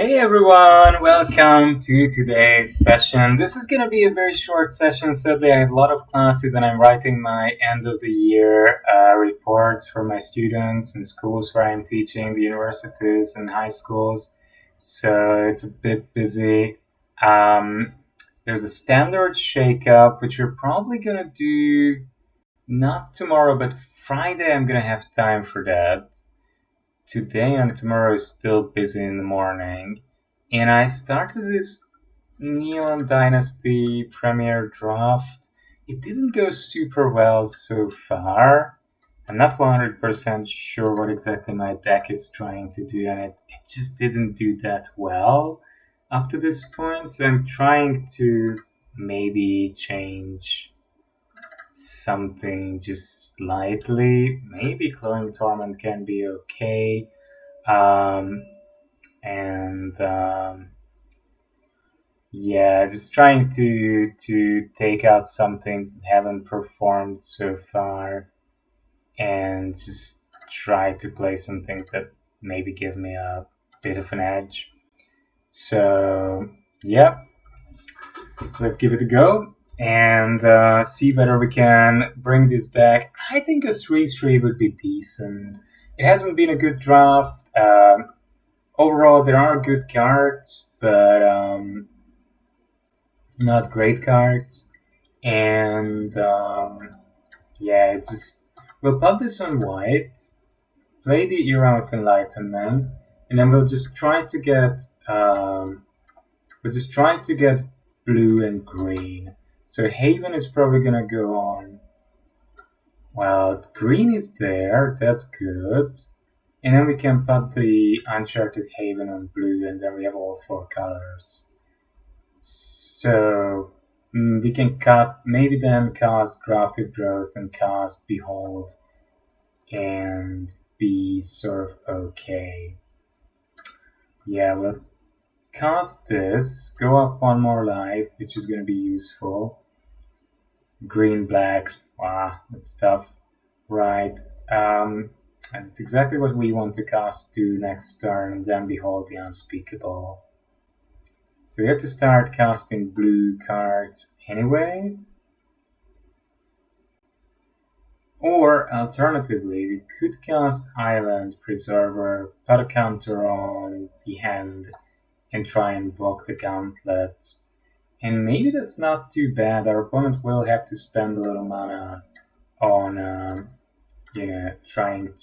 Hey everyone, welcome to today's session. This is going to be a very short session. Sadly, I have a lot of classes and I'm writing my end of the year reports for my students in schools where I'm teaching, the universities and high schools. So it's a bit busy. There's a standard shakeup, which we're probably going to do not tomorrow, but Friday I'm going to have time for that. Today and tomorrow is still busy in the morning. And I started this Neon Dynasty Premier draft. It didn't go super well so far. I'm not 100% sure what exactly my deck is trying to do, and it just didn't do that well up to this point. So I'm trying to maybe change something just slightly. Maybe Glowing Torment can be okay. And yeah, just trying to take out some things that haven't performed so far, and just try to play some things that maybe give me a bit of an edge. So yeah, let's give it a go and see whether we can bring this deck. I think a 3/3 would be decent. It hasn't been a good draft. Overall, there are good cards, but not great cards. And yeah, just we'll put this on white, play the Era of Enlightenment, and then we'll just try to get blue and green. So Haven is probably gonna go on. Well, green is there. That's good. And then we can put the Uncharted Haven on blue, and then we have all four colors. So we can maybe then cast Grafted Growth and cast Behold and be sort of okay. Yeah, we'll cast this, go up one more life, which is going to be useful. Green, black, wow, that's tough. Right. And it's exactly what we want to cast do next turn, and then Behold the Unspeakable. So we have to start casting blue cards anyway. Or alternatively, we could cast Island Preserver, put a counter on the hand, and try and block the Gauntlet. And maybe that's not too bad. Our opponent will have to spend a little mana on, trying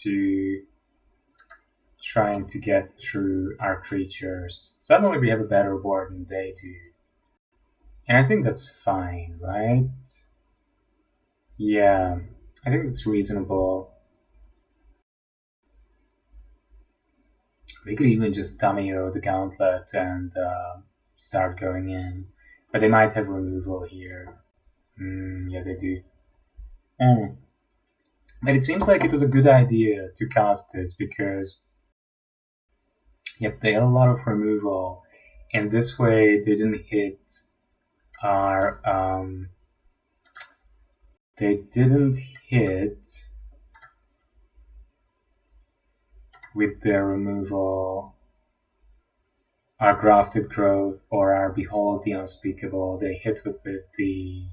to get through our creatures. Suddenly we have a better board than they do. And I think that's fine, right? Yeah, I think that's reasonable. We could even just Tamio the Gauntlet and start going in. But they might have removal here. Yeah, they do. But it seems like it was a good idea to cast this because, yep, they had a lot of removal. And this way they didn't hit our... they didn't hit with their removal our Grafted Growth or our Behold the Unspeakable. They hit with the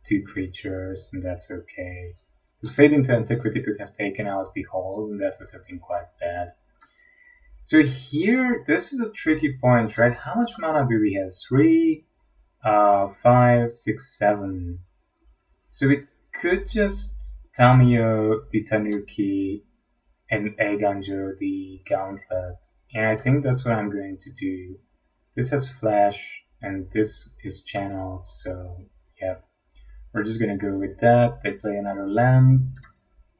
two creatures, and that's okay. Because Fade into Antiquity could have taken out Behold, and that would have been quite bad. So here, this is a tricky point, right? How much mana do we have? 3, 5, 6, 7. So we could just Tamio the Tanuki and Eiganjo the Gauntlet. And I think that's what I'm going to do. This has Flash, and this is channeled, so yeah. We're just going to go with that. They play another land.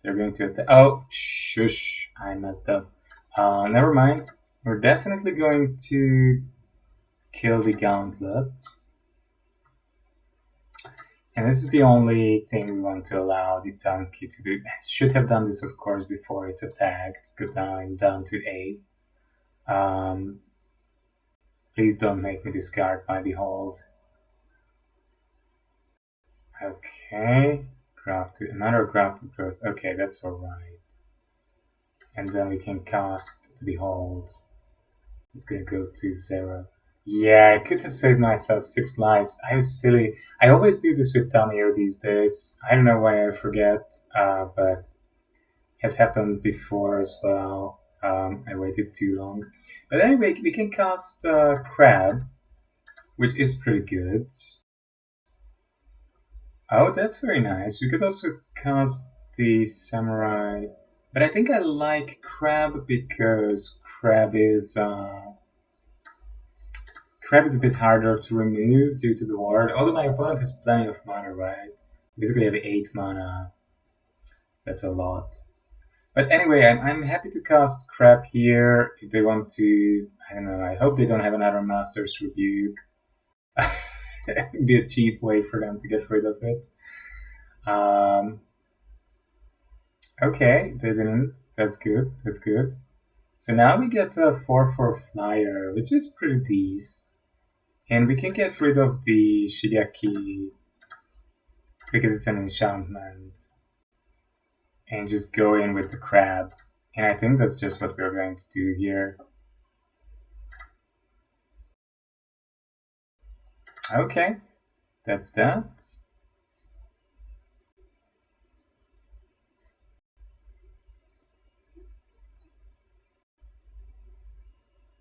They're going to attack. Oh, shush. I messed up. Never mind. We're definitely going to kill the Gauntlet. And this is the only thing we want to allow the Tanuki to do. I should have done this, of course, before it attacked, because now I'm down to 8. Please don't make me discard my Behold. Okay, another Grafted Growth. Okay, that's alright. And then we can cast the Behold. It's gonna go to 0. Yeah, I could have saved myself 6 lives. I was silly. I always do this with Tamio these days. I don't know why I forget, but it has happened before as well. I waited too long. But anyway, we can cast Crab, which is pretty good. Oh, that's very nice. We could also cast the Samurai. But I think I like Crab because Crab is a bit harder to remove due to the ward, although my opponent has plenty of mana, right? Basically, I have 8 mana. That's a lot. But anyway, I'm happy to cast Crab here if they want to. I don't know. I hope they don't have another Master's Rebuke. It'd be a cheap way for them to get rid of it. Um, okay, they didn't. That's good. That's good. So now we get a 4/4 flyer, which is pretty decent. And we can get rid of the Shigeki because it's an enchantment and just go in with the crab. And I think that's just what we're going to do here. Okay, that's that.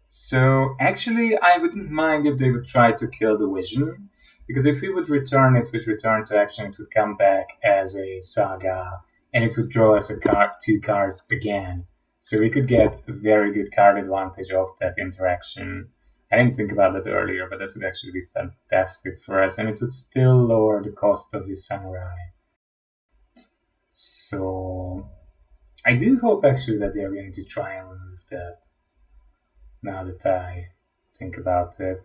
So actually, I wouldn't mind if they would try to kill the vision, because if we would return it with return to action, it would come back as a saga, and it would draw us a card, 2 cards again. So we could get a very good card advantage of that interaction. I didn't think about that earlier, but that would actually be fantastic for us, and it would still lower the cost of the samurai. So I do hope actually that they are going to try and remove that. Now that I think about it.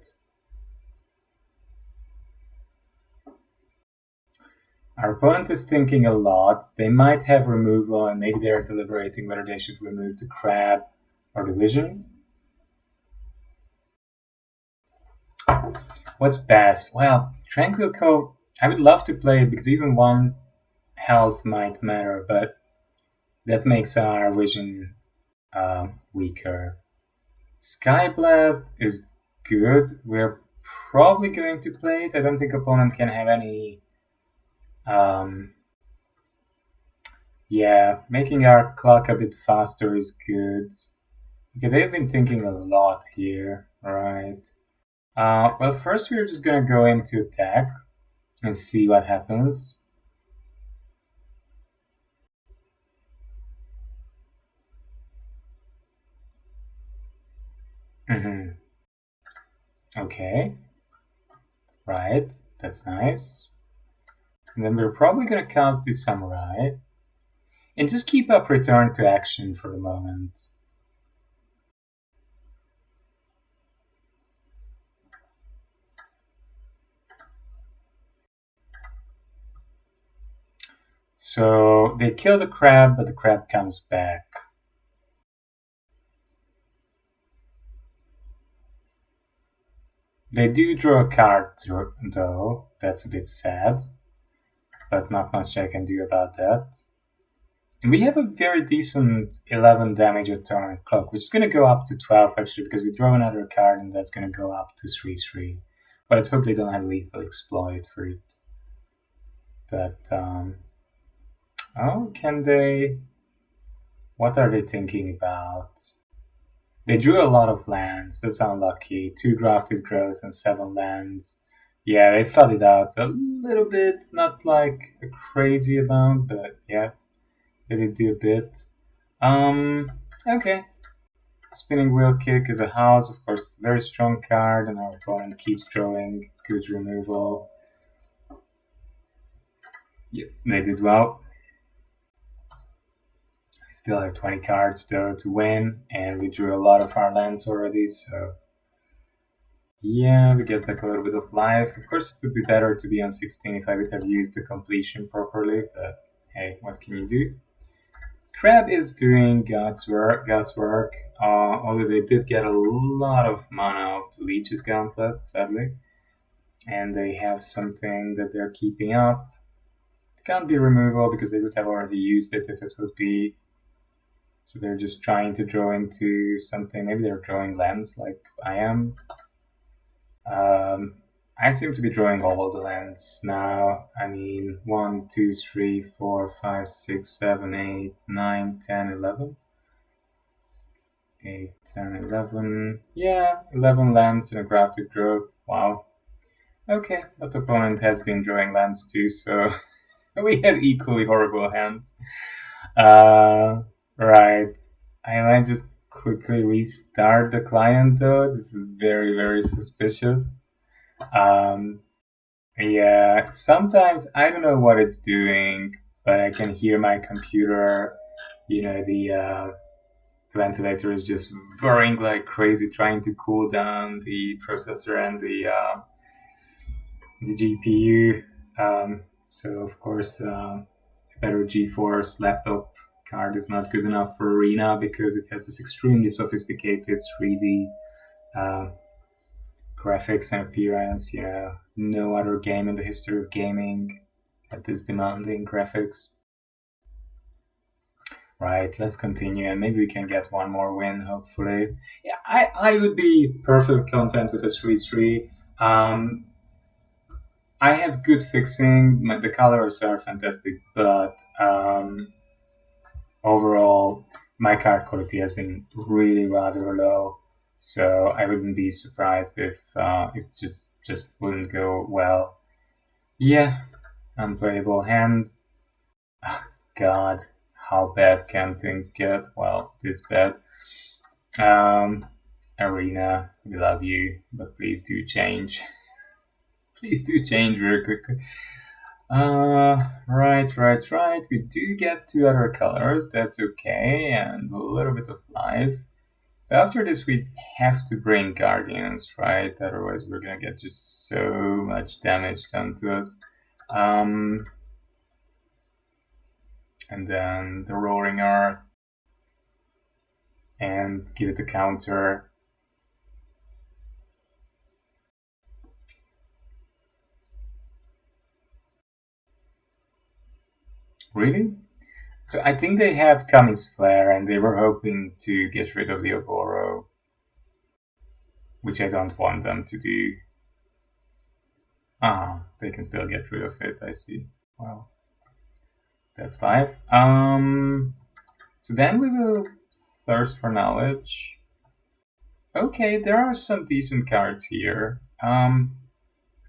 Our opponent is thinking a lot. They might have removal, and maybe they're deliberating whether they should remove the crab or the vision. What's best? Well, Tranquil Cove, I would love to play it because even 1 health might matter, but that makes our vision weaker. Sky Blast is good. We're probably going to play it. I don't think opponent can have any. Yeah, making our clock a bit faster is good. Okay, they've been thinking a lot here, right? Well, first we're just gonna go into attack and see what happens. Mm-hmm. Okay, right, that's nice. And then we're probably gonna cast the samurai and just keep up return to action for the moment. So they kill the crab, but the crab comes back. They do draw a card though, that's a bit sad, but not much I can do about that. And we have a very decent 11 damage a turn clock, which is going to go up to 12 actually, because we draw another card and that's going to go up to 3/3. But let's hope they don't have lethal exploit for it. But, oh, can they? What are they thinking about? They drew a lot of lands, that's unlucky. 2 grafted growth and 7 lands. Yeah, they flooded out a little bit, not like a crazy amount, but yeah, they did do a bit. Okay. Spinning Wheel Kick is a house, of course, it's a very strong card, and our opponent keeps drawing good removal. Yep, they did well. I still have 20 cards though to win, and we drew a lot of our lands already, so yeah, we get like a little bit of life. Of course, it would be better to be on 16 if I would have used the completion properly, but hey, what can you do? Crab is doing God's work. Although they did get a lot of mana off the Leech's Gauntlet, sadly. And they have something that they're keeping up. It can't be removal because they would have already used it if it would be. So they're just trying to draw into something. Maybe they're drawing lands like I am. I seem to be drawing all the lands now. I mean, 1, 2, 3, 4, 5, 6, 7, 8, 9, 10, 11. 8, 10, 11. Yeah, 11 lands in a grafted growth. Wow. Okay, but the opponent has been drawing lands too, so we had equally horrible hands. Right. I might just quickly restart the client though. This is very, very suspicious. Um, yeah, sometimes I don't know what it's doing, but I can hear my computer. The ventilator is just whirring like crazy, trying to cool down the processor and the GPU. So of course, a better GeForce laptop card is not good enough for Arena because it has this extremely sophisticated 3D graphics and appearance. No other game in the history of gaming had this demanding graphics. Right, let's continue and maybe we can get one more win, hopefully. Yeah, I would be perfectly content with a 3-3. I have good fixing. The colors are fantastic, but overall, my card quality has been really rather low. So I wouldn't be surprised if it just wouldn't go well. Yeah, unplayable hand. God, how bad can things get? Well, this bad. Arena, we love you, but please do change. Please do change very quickly. Right. We do get 2 other colors. That's okay, and a little bit of life. So after this, we have to bring Guardians, right? Otherwise, we're gonna get just so much damage done to us. And then the Roaring Earth, and give it a counter. Really? So I think they have Kami's Flare, and they were hoping to get rid of the Oboro, which I don't want them to do. They can still get rid of it, I see. Well, that's life. So then we will Thirst for Knowledge. Okay, there are some decent cards here. I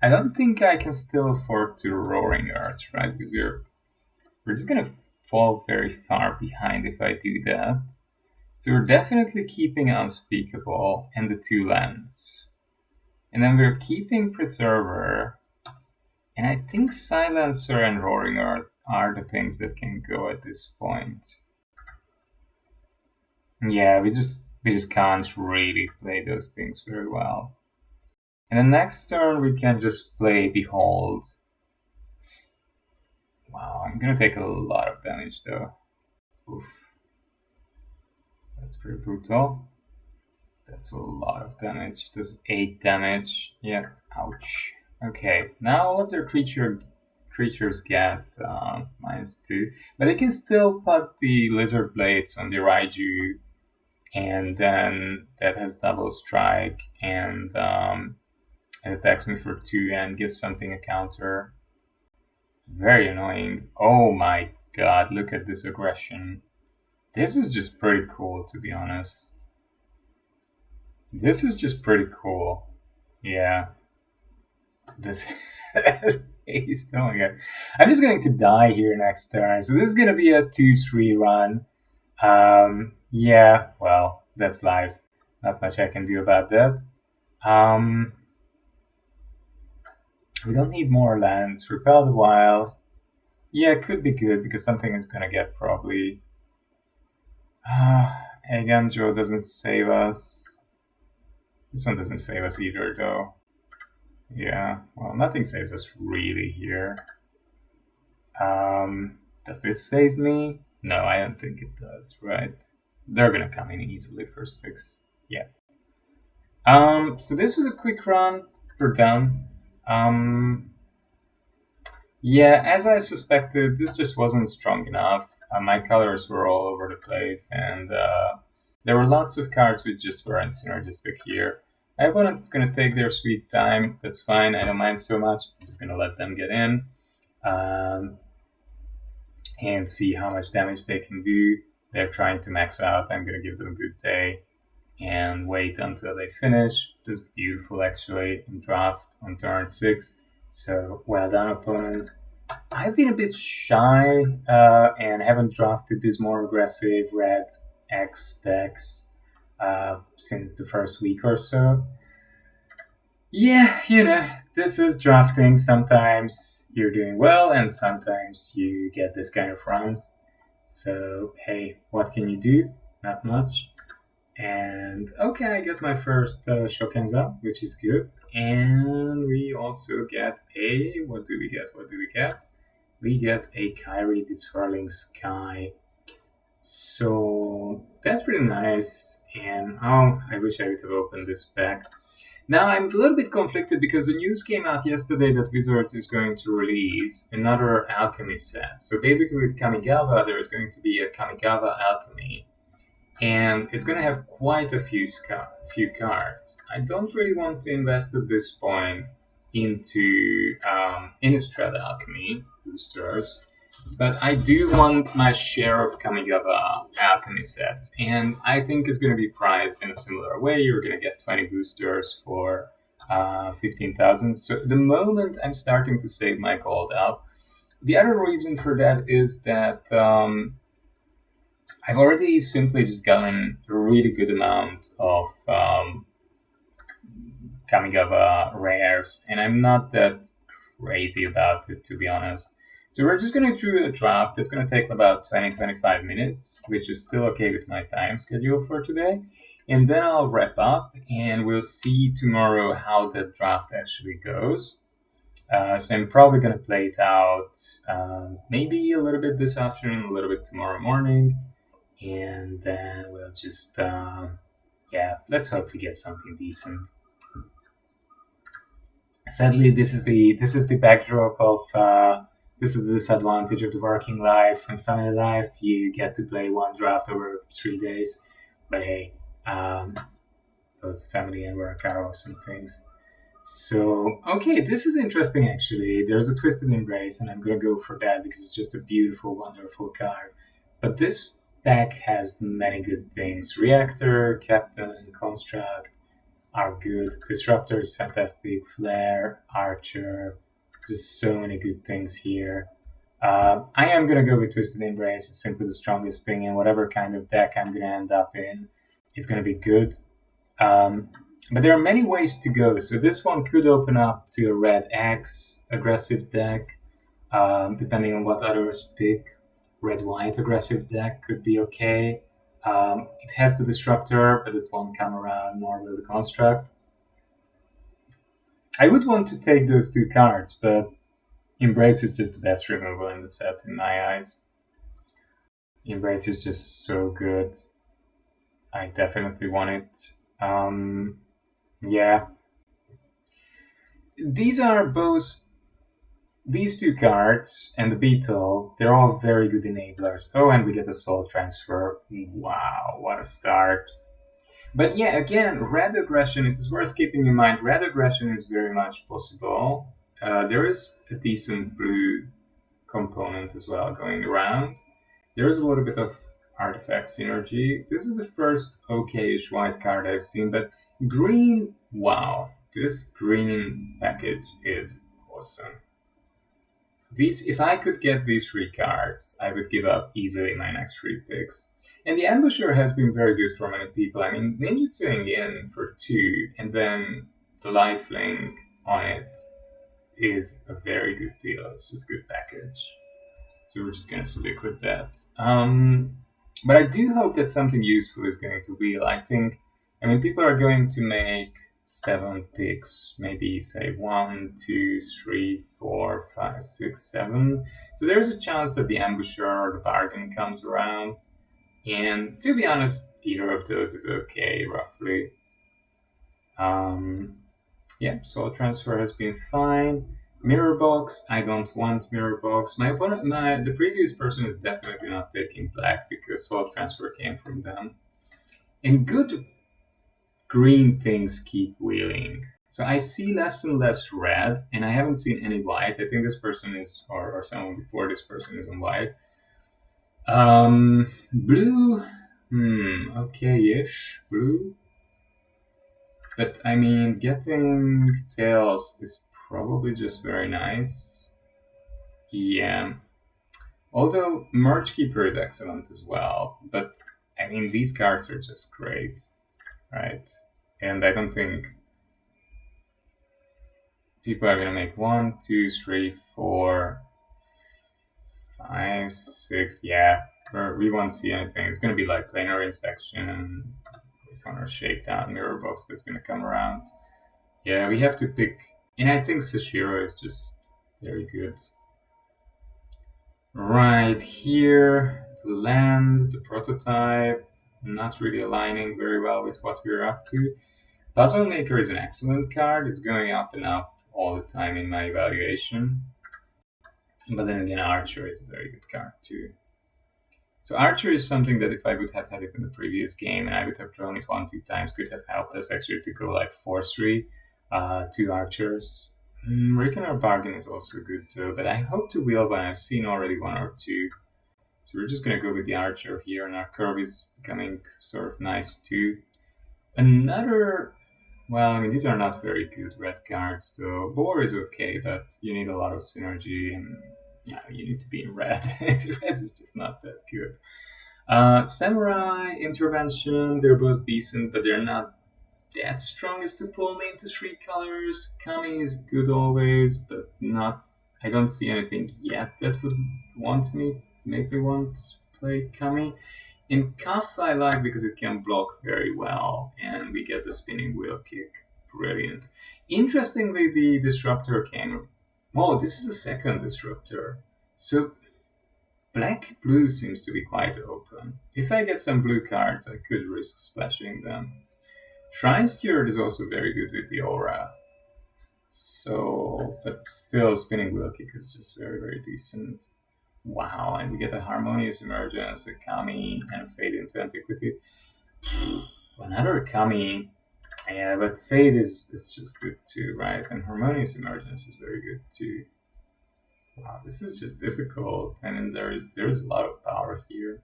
don't think I can still afford to Roaring Earth, right? Because we're just gonna fall very far behind if I do that. So we're definitely keeping Unspeakable and the 2 lands. And then we're keeping Preserver. And I think Silencer and Roaring Earth are the things that can go at this point. Yeah, we just can't really play those things very well. And the next turn we can just play Behold. Wow, I'm gonna take a lot of damage though. Oof. That's pretty brutal. That's a lot of damage. Does 8 damage. Yeah, ouch. Okay, now all of their creatures get -2, but they can still put the Lizard Blades on the Raiju, and then that has double strike, and it attacks me for 2 and gives something a counter. Very annoying. Oh my god, look at this aggression. This is just pretty cool, to be honest. This is just pretty cool. Yeah. This is oh my god. I'm just going to die here next turn. So this is gonna be a 2-3 run. Yeah, well, that's life. Not much I can do about that. We don't need more lands. Repel the Wild. Yeah, it could be good because something is gonna get probably. Joe doesn't save us. This one doesn't save us either, though. Yeah, well, nothing saves us really here. Does this save me? No, I don't think it does, right? They're gonna come in easily for 6. Yeah. So this was a quick run. We're done. Yeah, as I suspected, this just wasn't strong enough. My colors were all over the place, and there were lots of cards which just weren't synergistic here. My opponent is going to take their sweet time. That's fine. I don't mind so much. I'm just going to let them get in um, and see how much damage they can do. They're trying to max out. I'm going to give them a good day and wait until they finish. This is beautiful, actually, in draft on turn 6. So, well done, opponent. I've been a bit shy and haven't drafted these more aggressive red X decks since the first week or so. Yeah, this is drafting. Sometimes you're doing well, and sometimes you get this kind of runs. So, hey, what can you do? Not much. And okay, I get my first Shokenza, which is good. And we also get a. What do we get? What do we get? We get a Kyrie the Swirling Sky. So that's pretty nice. And oh, I wish I would have opened this pack. Now I'm a little bit conflicted because the news came out yesterday that Wizards is going to release another alchemy set. So basically, with Kamigawa, there is going to be a Kamigawa alchemy, and it's going to have quite a few cards. I don't really want to invest at this point into Innistrad Alchemy boosters, but I do want my share of Kamigawa Alchemy sets, and I think it's going to be priced in a similar way. You're going to get 20 boosters for 15,000. So the moment I'm starting to save my gold up, the other reason for that is that I've already simply just gotten a really good amount of Kamigawa rares, and I'm not that crazy about it, to be honest. So we're just going to do a draft. It's going to take about 20-25 minutes, which is still okay with my time schedule for today. And then I'll wrap up, and we'll see tomorrow how the draft actually goes. So I'm probably going to play it out maybe a little bit this afternoon, a little bit tomorrow morning, and then we'll just yeah, let's hope we get something decent. Sadly, this is the backdrop of this is the disadvantage of the working life and family life. You get to play one draft over 3 days, but hey, those family and work are awesome things. So okay, this is interesting actually. There's a Twisted Embrace, and I'm gonna go for that because it's just a beautiful, wonderful card. But this deck has many good things. Reactor, Captain, Construct are good. Disruptor is fantastic. Flare, Archer, just so many good things here. I am gonna go with Twisted Embrace. It's simply the strongest thing, and whatever kind of deck I'm gonna end up in, it's gonna be good. Um, but there are many ways to go. So this one could open up to a red X aggressive deck, depending on what others pick. Red white aggressive deck could be okay. It has the disruptor, but it won't come around, nor will the construct. I would want to take those two cards, but Embrace is just the best removal in the set in my eyes. Embrace is just so good. I definitely want it. Yeah, these are both these two cards and the Beetle. They're all very good enablers. Oh, and we get a soul transfer. Wow, what a start! But yeah, again, red aggression. It is worth keeping in mind. Red aggression is very much possible. There is a decent blue component as well going around. There is a little bit of artifact synergy. This is the first okay-ish white card I've seen, but green, wow, this green package is awesome. These, if I could get these three cards, I would give up easily my next three picks. And the Ambusher has been very good for many people. I mean, Ninjutsuing in for 2, and then the Lifelink on it is a very good deal. It's just a good package. So we're just going to stick with that. But I do hope that something useful is going to wheel. I mean, people are going to make 7 picks, maybe say 1, 2, 3, 4, 5, 6, 7. So there's a chance that the ambusher or the bargain comes around. And to be honest, either of those is okay, roughly. Yeah, soul transfer has been fine. Mirror box. I don't want mirror box. My opponent, the previous person is definitely not taking black because soul transfer came from them. And good green things keep wheeling. So I see less and less red, and I haven't seen any white. I think this person is, or someone before this person is on white. Blue. Okay-ish. Blue. But I mean, getting tails is probably just very nice. Yeah. Although Merge Keeper is excellent as well. But I mean, these cards are just great, right? And I don't think people are gonna make 1, 2, 3, 4, 5, 6. Yeah, we won't see anything. It's gonna be like planar insection, corner shakedown, mirror box that's gonna come around. Yeah, we have to pick, and I think Sashiro is just very good. Right here, the land, the prototype, not really aligning very well with what we're up to. Puzzle Maker is an excellent card. It's going up and up all the time in my evaluation. But then again, Archer is a very good card too. So Archer is something that if I would have had it in the previous game and I would have drawn it 1-2 times, could have helped us actually to go like 4-3, 2 Archers. Reckoner Bargain is also good too, but I hope to wheel one. I've seen already 1 or 2. So we're just going to go with the Archer here, and our curve is becoming sort of nice too. Another, well, I mean, these are not very good red cards, so Boar is okay, but you need a lot of synergy, and yeah, you need to be in red. Red is just not that good. Samurai, Intervention, they're both decent, but they're not that strong as to pull me into 3 colors. Kami is good always, but not. I don't see anything yet that would make me want to play Kami. In Cuff I like because it can block very well, and we get the spinning wheel kick. Brilliant. Interestingly, the disruptor came. Oh, this is a second disruptor. So black blue seems to be quite open. If I get some blue cards, I could risk splashing them. Shrine Steward is also very good with the aura. So, but still, spinning wheel kick is just very, very decent. Wow, and we get a Harmonious Emergence, a Kami, and a Fade into Antiquity. Another Kami, yeah, but Fade is just good too, right? And Harmonious Emergence is very good too. Wow, this is just difficult. I mean, there's a lot of power here.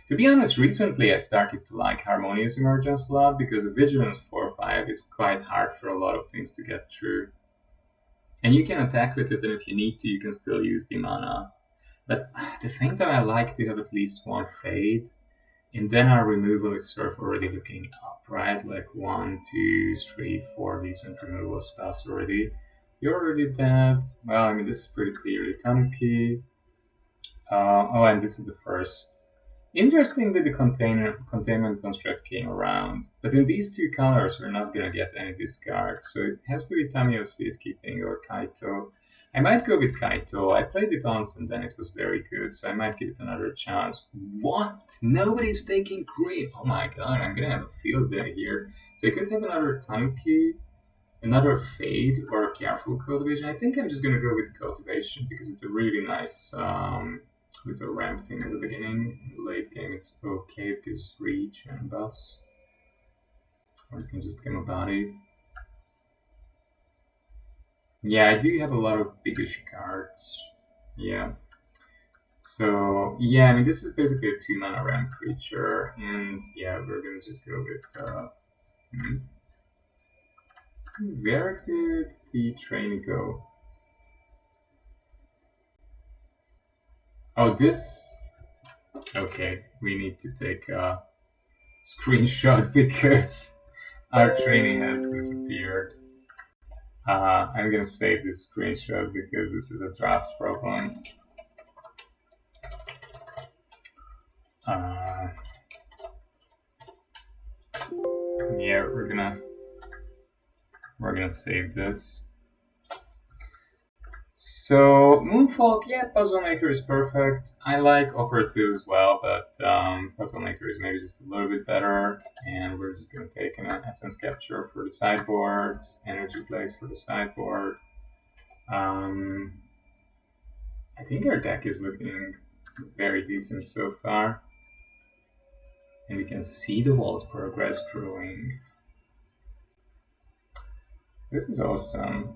To be honest, recently I started to like Harmonious Emergence a lot because a Vigilance 4-5 is quite hard for a lot of things to get through. And you can attack with it, and if you need to, you can still use the mana. But at the same time, I like to have at least 1 Fade, and then our removal is sort of already looking up, right? Like 1, 2, 3, 4 decent removal spells already. You're already dead. Well, I mean, this is pretty clearly Tanuki. Oh, and this is the first. Interestingly, the containment construct came around, but in these 2 colors, we're not gonna get any discards, so it has to be Tamiyo Safekeeping or Kaito. I might go with Kaito. I played it once and then it was very good, so I might give it another chance. What? Nobody's taking green! Oh my god, I'm gonna have a field day here. So I could have another Tanuki, another Fade, or a Careful Cultivation. I think I'm just gonna go with Cultivation because it's a really nice with a ramp thing in the beginning. In the late game, it's okay. It gives reach and buffs. Or you can just become a body. Yeah, I do have a lot of biggish cards. Yeah. So, yeah, I mean, this is basically a 2 mana ramp creature. And yeah, we're gonna just go with. Where did the train go? Oh, this. Okay, we need to take a screenshot because our training has disappeared. I'm gonna save this screenshot because this is a draft problem. Yeah, we're gonna save this. So Moonfalk, yeah, Puzzle Maker is perfect. I like Operative as well, but Puzzle Maker is maybe just a little bit better. And we're just gonna take an Essence Capture for the sideboard, Energy Blade for the sideboard. I think our deck is looking very decent so far. And we can see the Vault progress growing. This is awesome.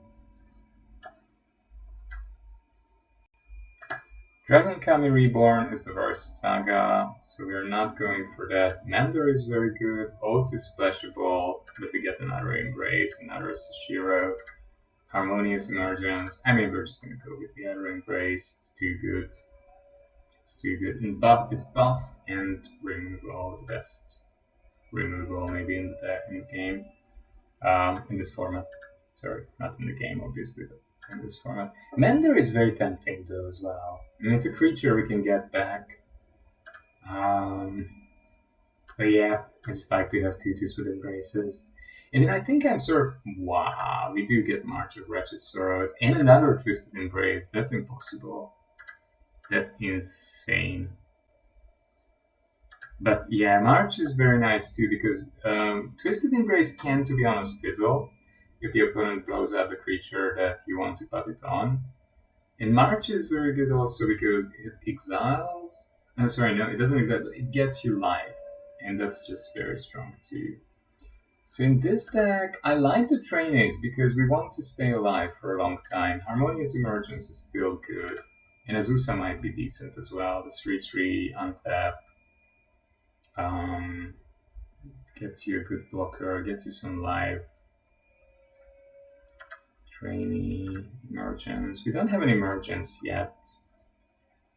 Dragon Kami Reborn is the worst saga, so we're not going for that. Mandor is very good, Oath is splashable, but we get another Embrace, another Sashiro, Harmonious Emergence. I mean, we're just gonna go with the other Embrace, it's too good. It's too good. In buff, it's buff and removal, the best removal maybe in the game, in this format. Sorry, not in the game, obviously, but in this format. Mender is very tempting, though, as well. I mean, it's a creature we can get back. But yeah, I just like to have tutus with Embraces. And then I think I'm sort of, wow, we do get March of Wretched Sorrows and another Twisted Embrace. That's impossible. That's insane. But yeah, March is very nice too, because Twisted Embrace can, to be honest, fizzle if the opponent blows out the creature that you want to put it on. And March is very good also because it exiles. Sorry, no, it doesn't exile, but it gets you life. And that's just very strong too. So in this deck, I like the trainees because we want to stay alive for a long time. Harmonious Emergence is still good. And Azusa might be decent as well. The 3/3 untap. Gets you a good blocker, gets you some life. Trainee, Emergence. We don't have an Emergence yet.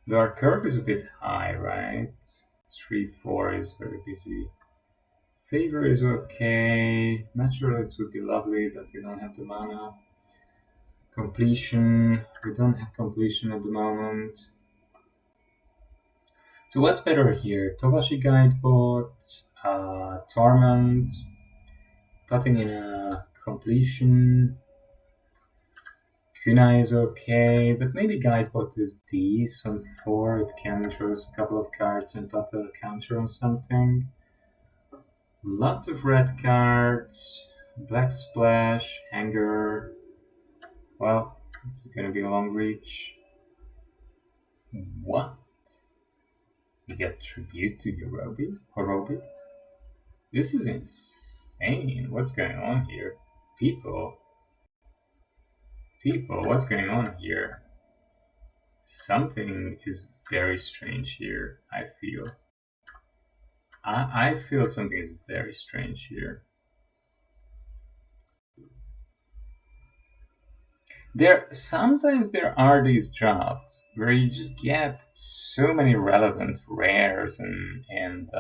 Though our curve is a bit high, right? 3/4 is very busy. Favor is okay. Naturalist would be lovely, but we don't have the mana. Completion. We don't have completion at the moment. So what's better here? Tobashi Guidebot, Torment, putting in a completion. Kunai is okay, but maybe Guidebot is decent. On 4, it can draw us a couple of cards and put a counter on something. Lots of red cards, Black Splash, Hanger. Well, it's gonna be a long reach. What? We get Tribute to Horobi? This is insane. What's going on here? People, what's going on here? Something is very strange here, I feel. I feel something is very strange here. Sometimes there are these drafts where you just get so many relevant rares and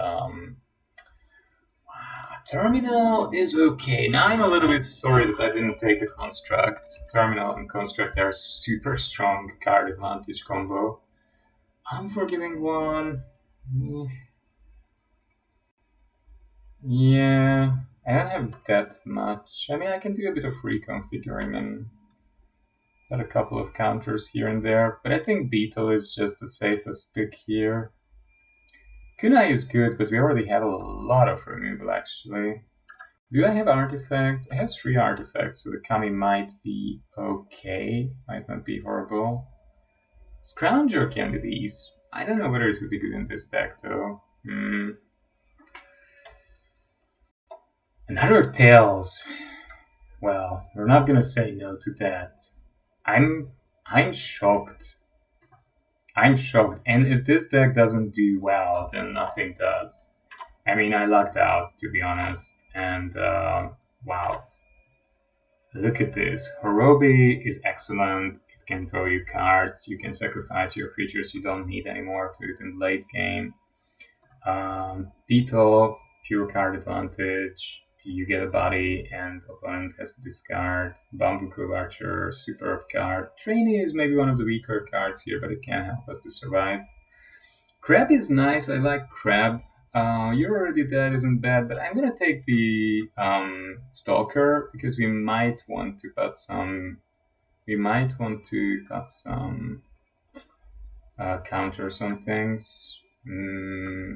Terminal is okay. Now I'm a little bit sorry that I didn't take the Construct. Terminal and Construct are super strong card advantage combo. Unforgiving one. Yeah, I don't have that much. I mean, I can do a bit of reconfiguring and got a couple of counters here and there, but I think Beetle is just the safest pick here. Kunai is good, but we already have a lot of removal actually. Do I have artifacts? I have 3 artifacts, so the Kami might be okay, might not be horrible. Scrounger can be these. I don't know whether it would be good in this deck though. Another Tails. Well, we're not gonna say no to that. I'm shocked. I'm shocked. And if this deck doesn't do well, then nothing does. I mean, I lucked out, to be honest. And wow. Look at this. Horobi is excellent. It can draw you cards. You can sacrifice your creatures you don't need anymore to it in late game. Beetle, pure card advantage. You get a body and opponent has to discard. Bamboo Grove Archer, superb card. Trainee is maybe one of the weaker cards here, but it can help us to survive. Crab is nice. I like Crab. You're Already Dead isn't bad, but I'm gonna take the Stalker because we might want to put some. We might want to put some counter some things.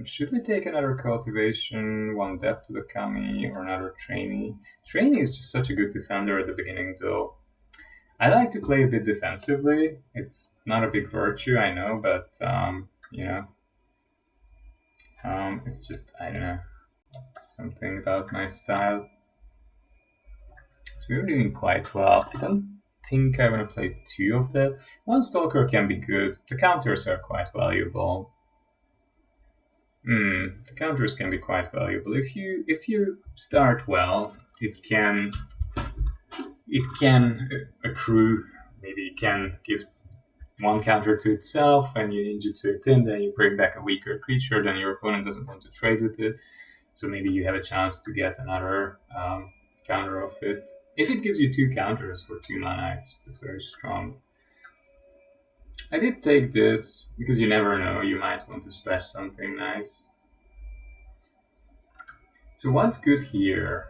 Should we take another Cultivation, 1 Depth to the Kami, or another Trainee? Trainee is just such a good defender at the beginning, though. I like to play a bit defensively. It's not a big virtue, I know, but you know, it's just, I don't know, something about my style. So we're doing quite well. I don't think I want to play two of that. One Stalker can be good. The counters are quite valuable. The counters can be quite valuable. If you start well, it can accrue. Maybe it can give one counter to itself, and you ninja to it in. Then you bring back a weaker creature. Then your opponent doesn't want to trade with it. So maybe you have a chance to get another counter of it. If it gives you two counters for 2 mana, it's very strong. I did take this because you never know. You might want to splash something nice. So what's good here?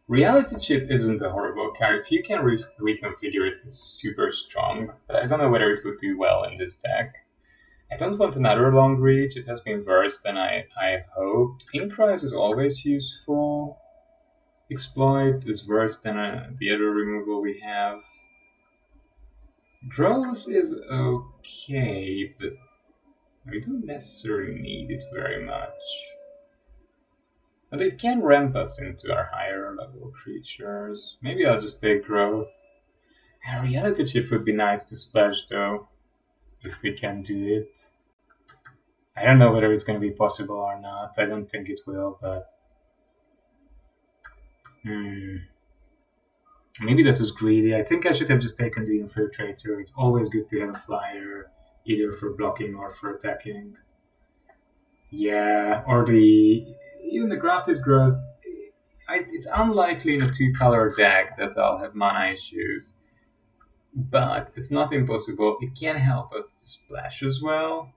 Reality Chip isn't a horrible card. If you can reconfigure it, it's super strong. But I don't know whether it would do well in this deck. I don't want another long reach. It has been worse than I hoped. Incrise is always useful. Exploit is worse than the other removal we have. Growth is okay, but we don't necessarily need it very much. But it can ramp us into our higher level creatures. Maybe I'll just take Growth. A Reality Chip would be nice to splash though, if we can do it. I don't know whether it's going to be possible or not. I don't think it will, but... Maybe that was greedy. I think I should have just taken the Infiltrator. It's always good to have a flyer, either for blocking or for attacking. Yeah, or even the Grafted Growth. It's unlikely in a 2-color deck that I'll have mana issues. But it's not impossible. It can help us to splash as well.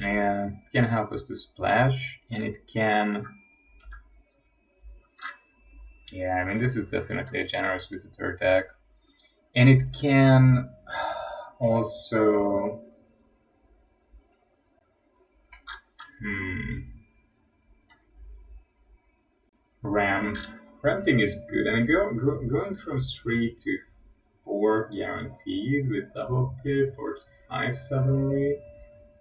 Yeah, it can help us to splash, and it can... Yeah, I mean, this is definitely a generous visitor deck. And it can also... Ramp. Ramping is good. I mean, going from 3 to 4 guaranteed with double pip or to 5 suddenly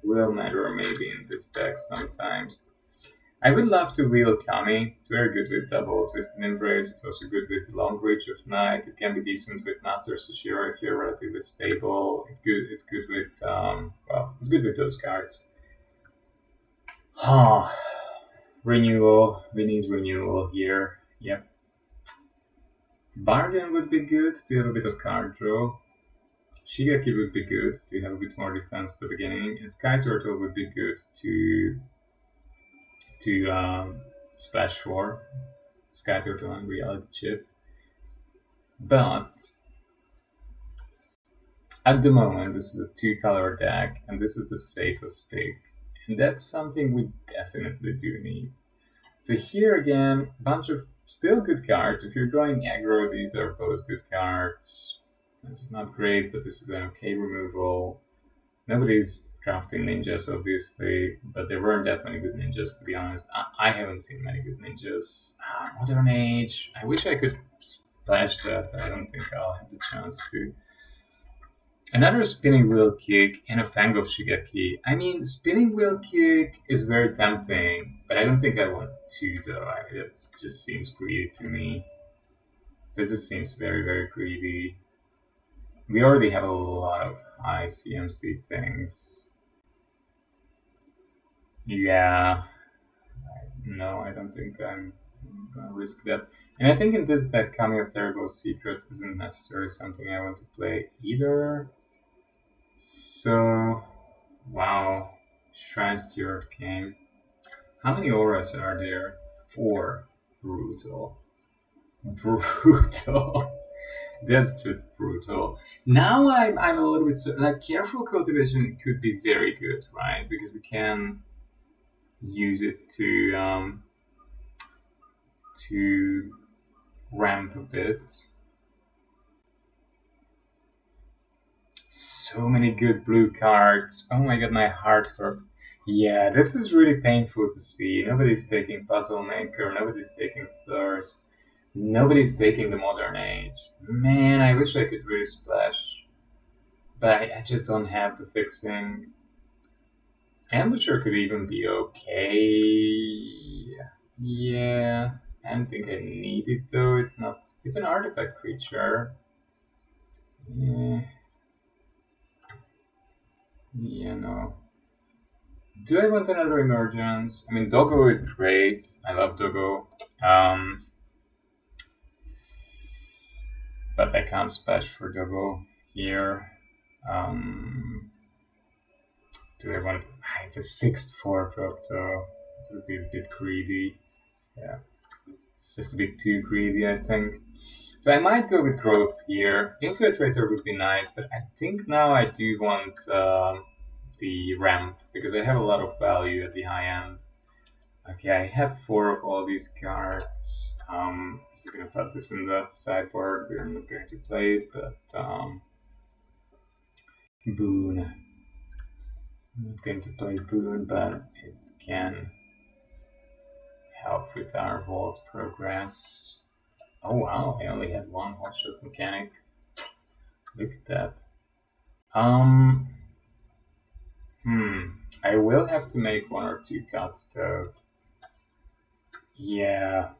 will matter maybe in this deck sometimes. I would love to wheel Kami. It's very good with double Twisted Embrace. It's also good with Long Reach of Night. It can be decent with Master Sushiro if you're relatively stable. It's good with well, it's good with those cards. Renewal. We need renewal here. Yep. Bargain would be good to have a bit of card draw. Shigeki would be good to have a bit more defense at the beginning, and Sky Turtle would be good to splash for Sky Turtle and Reality Chip. But at the moment, this is a 2-color deck, and this is the safest pick, and that's something we definitely do need. So here again, bunch of still good cards. If you're going aggro, these are both good cards. This is not great, but this is an okay removal. Nobody's drafting ninjas, obviously, but there weren't that many good ninjas, to be honest. I haven't seen many good ninjas. Modern Age. I wish I could splash that, but I don't think I'll have the chance to. Another Spinning Wheel Kick and a Fang of Shigeki. I mean, Spinning Wheel Kick is very tempting, but I don't think I want to, though. It just seems greedy to me. That just seems very, very greedy. We already have a lot of high CMC things. Yeah. No, I don't think I'm gonna risk that. And I think in this deck, Kami of Terrible Secrets isn't necessarily something I want to play either. So, wow. Shrine Steward came. How many auras are there? 4. Brutal. Brutal. That's just brutal. Now I'm a little bit like Careful Cultivation could be very good, right? Because we can use it to ramp a bit. So many good blue cards. Oh my god, my heart hurt. Yeah, this is really painful to see. Nobody's taking Puzzle Maker, nobody's taking Thirst. Nobody's taking the modern age. Man, I wish I could really splash. But I just don't have the fixing. Ambusher could even be okay. Yeah. I don't think I need it though. It's not. It's an artifact creature. Yeah. Yeah, no. Do I want another emergence? I mean, Doggo is great. I love Doggo. But I can't splash for Doggo here. Do I want? It's a 6/4 drop though. It would be a bit greedy. Yeah, it's just a bit too greedy, I think. So I might go with growth here. Infiltrator would be nice, but I think now I do want the ramp because I have a lot of value at the high end. Okay, I have 4 of all these cards. I'm just gonna put this in the sideboard. We're not going to play it, but Boon. I'm not going to play Boon, but it can help with our vault progress. Oh wow, I only had 1 hotshot mechanic. Look at that. I will have to make 1 or 2 cuts though. Yeah.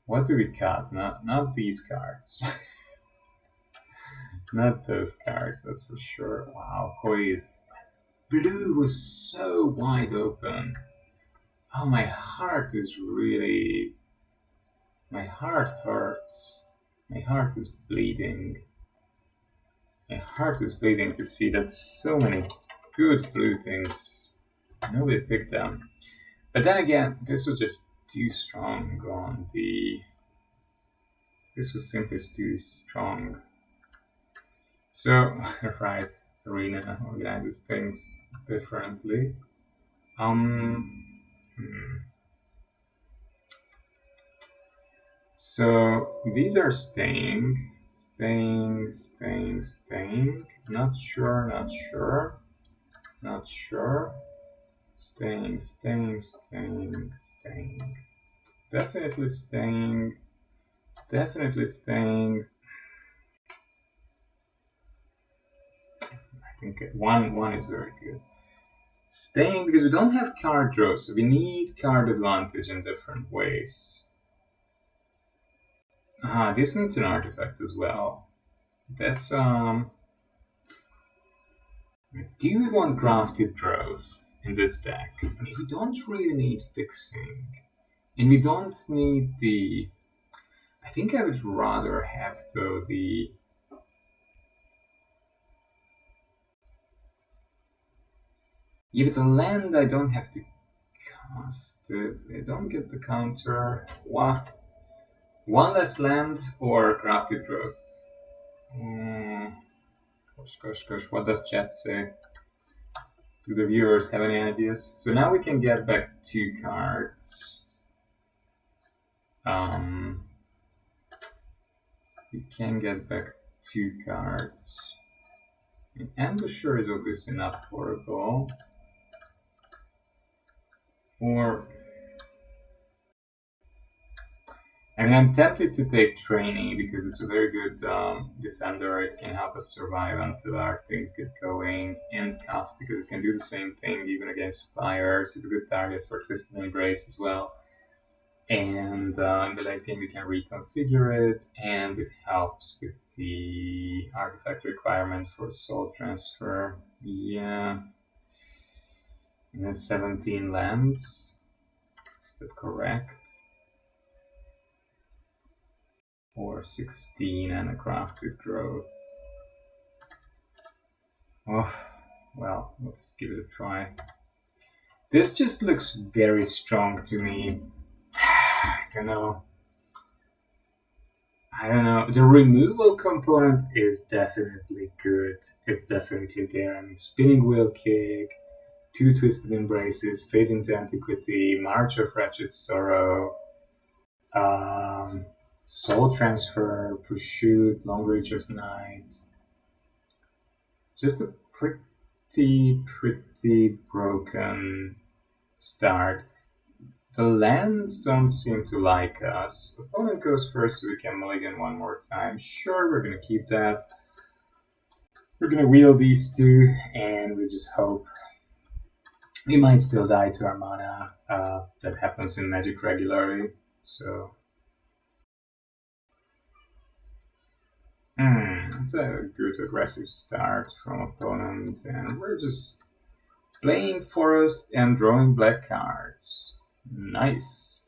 What do we cut? Not these cards. Not those cards, that's for sure. Wow, Koi's blue was so wide open. Oh, my heart is really. My heart hurts. My heart is bleeding. My heart is bleeding to see that so many good blue things. Nobody picked them. But then again, this was just too strong on the. This was simply too strong. So, right, Arena organizes things differently. So these are staying. Not sure, not sure, not sure. Staying. Definitely staying. Definitely staying. I think one is very good. Staying because we don't have card draw, so we need card advantage in different ways. This needs an artifact as well. That's Do we want grafted growth in this deck? I mean, we don't really need fixing, and we don't need the. I think I would rather have though the. Yeah, but the land I don't have to cast it. I don't get the counter. What? 1 less land or grafted growth? Gosh. What does chat say? Do the viewers have any ideas? So now we can get back 2 cards. We can get back 2 cards. And Ambusher is obviously not horrible. Or I mean, I'm tempted to take Training because it's a very good defender. It can help us survive until our things get going. And Cuff because it can do the same thing even against fires. It's a good target for Twisted Embrace as well. And in the late game we can reconfigure it, and it helps with the artifact requirement for soul transfer. Yeah. And then 17 lands. Is that correct? Or 16 and a crafted growth. Oh, well, let's give it a try. This just looks very strong to me. I don't know. The removal component is definitely good. It's definitely there. I mean, Spinning Wheel Kick, 2 Twisted Embraces, Fade into Antiquity, March of Wretched Sorrow, Soul Transfer, Pursuit, Long Reach of Night. Just a pretty broken start. The lands don't seem to like us. Opponent goes first, so we can mulligan one more time. Sure, we're gonna keep that. We're gonna wheel these two, and we just hope. We might still die to our mana. That happens in Magic regularly, so. It's a good aggressive start from opponent, and we're just playing forest and drawing black cards. Nice.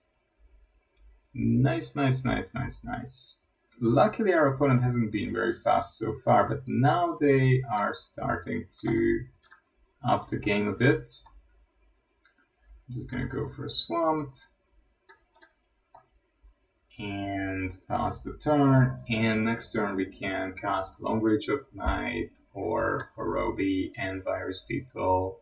Nice, nice, nice, nice, nice. Luckily our opponent hasn't been very fast so far, but now they are starting to up the game a bit. I'm just gonna go for a swamp and pass the turn, and next turn we can cast Long Reach of Night or Horobi and Virus Beetle.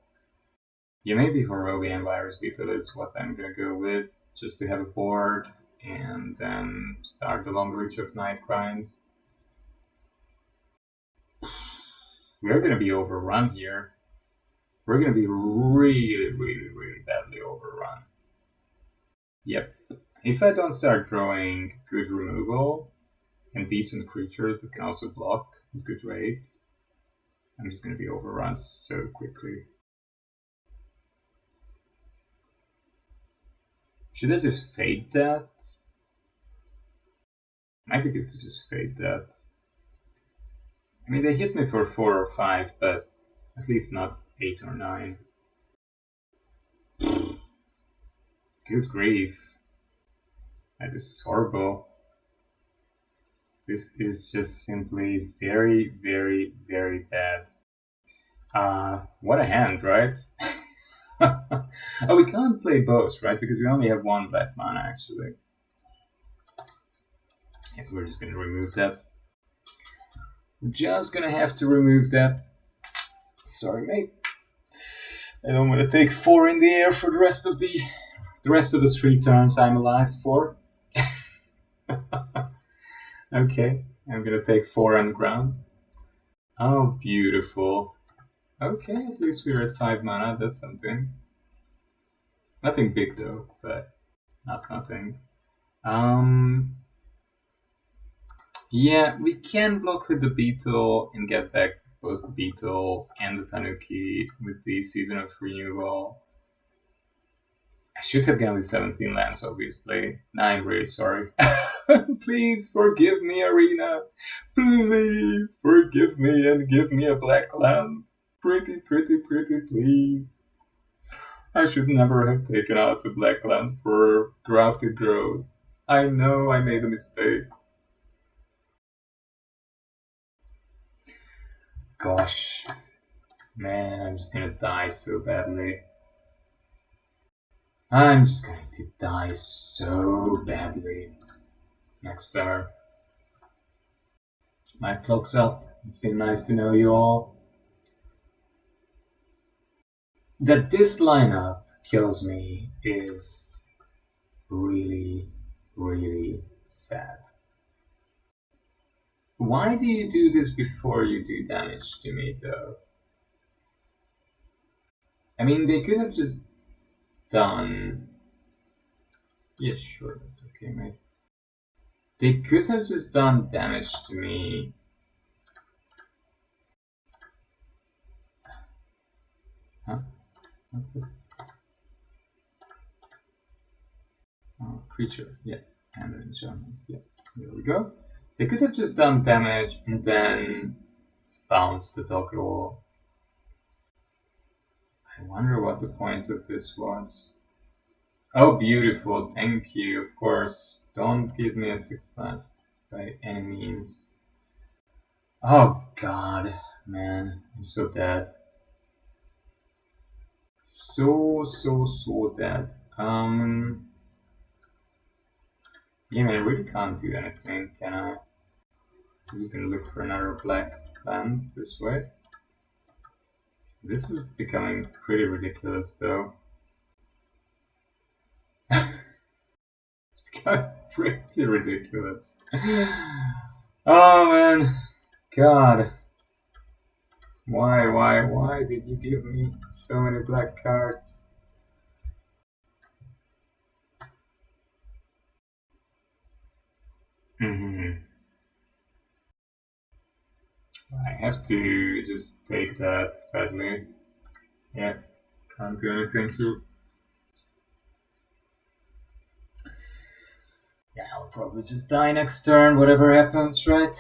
Yeah, maybe Horobi and Virus Beetle is what I'm gonna go with, just to have a board and then start the Long Reach of Night grind. We're gonna be overrun here. We're gonna be really, really, really badly overrun. Yep. If I don't start drawing good removal and decent creatures that can also block at good rate, I'm just gonna be overrun so quickly. Should I just fade that? Might be good to just fade that. I mean, they hit me for 4 or 5, but at least not 8 or 9. Good grief. This is horrible. This is just simply very, very, very bad. What a hand, right? Oh, we can't play both, right? Because we only have one black mana, actually. Yeah, we're just gonna remove that. We're just gonna have to remove that. Sorry, mate. I don't want to take 4 in the air for the rest of the the 3 turns I'm alive for. Okay, I'm gonna take 4 on the ground. Oh, beautiful. Okay, at least we're at 5 mana, that's something. Nothing big though, but not nothing. Yeah, we can block with the Beetle and get back both the Beetle and the Tanuki with the Season of Renewal. I should have gone with 17 lands, obviously. Now I'm really sorry. Please forgive me, Arena. Please forgive me and give me a black land. Pretty, pretty, pretty, please. I should never have taken out the black land for grafted growth. I know I made a mistake. Gosh. Man, I'm just gonna die so badly. I'm just going to die so badly. Next turn. My clock's up. It's been nice to know you all. That this lineup kills me is really, really sad. Why do you do this before you do damage to me, though? I mean, they could have just done... Yeah, sure, that's okay, mate. They could have just done damage to me. Huh? Okay. Oh, creature, yeah. And an enchantment, yeah. There we go. They could have just done damage and then bounced the toggle. I wonder what the point of this was. Oh, beautiful. Thank you, of course. Don't give me a 6 left by any means. Oh, God. Man, I'm so dead. So dead. Yeah, man, I really can't do anything, can I? I'm just gonna look for another black land this way. This is becoming pretty ridiculous, though. It's becoming pretty ridiculous. Oh, man. God. Why did you give me so many black cards? have to just take that, sadly. Yeah, can't do anything here. Yeah, I'll probably just die next turn, whatever happens, right?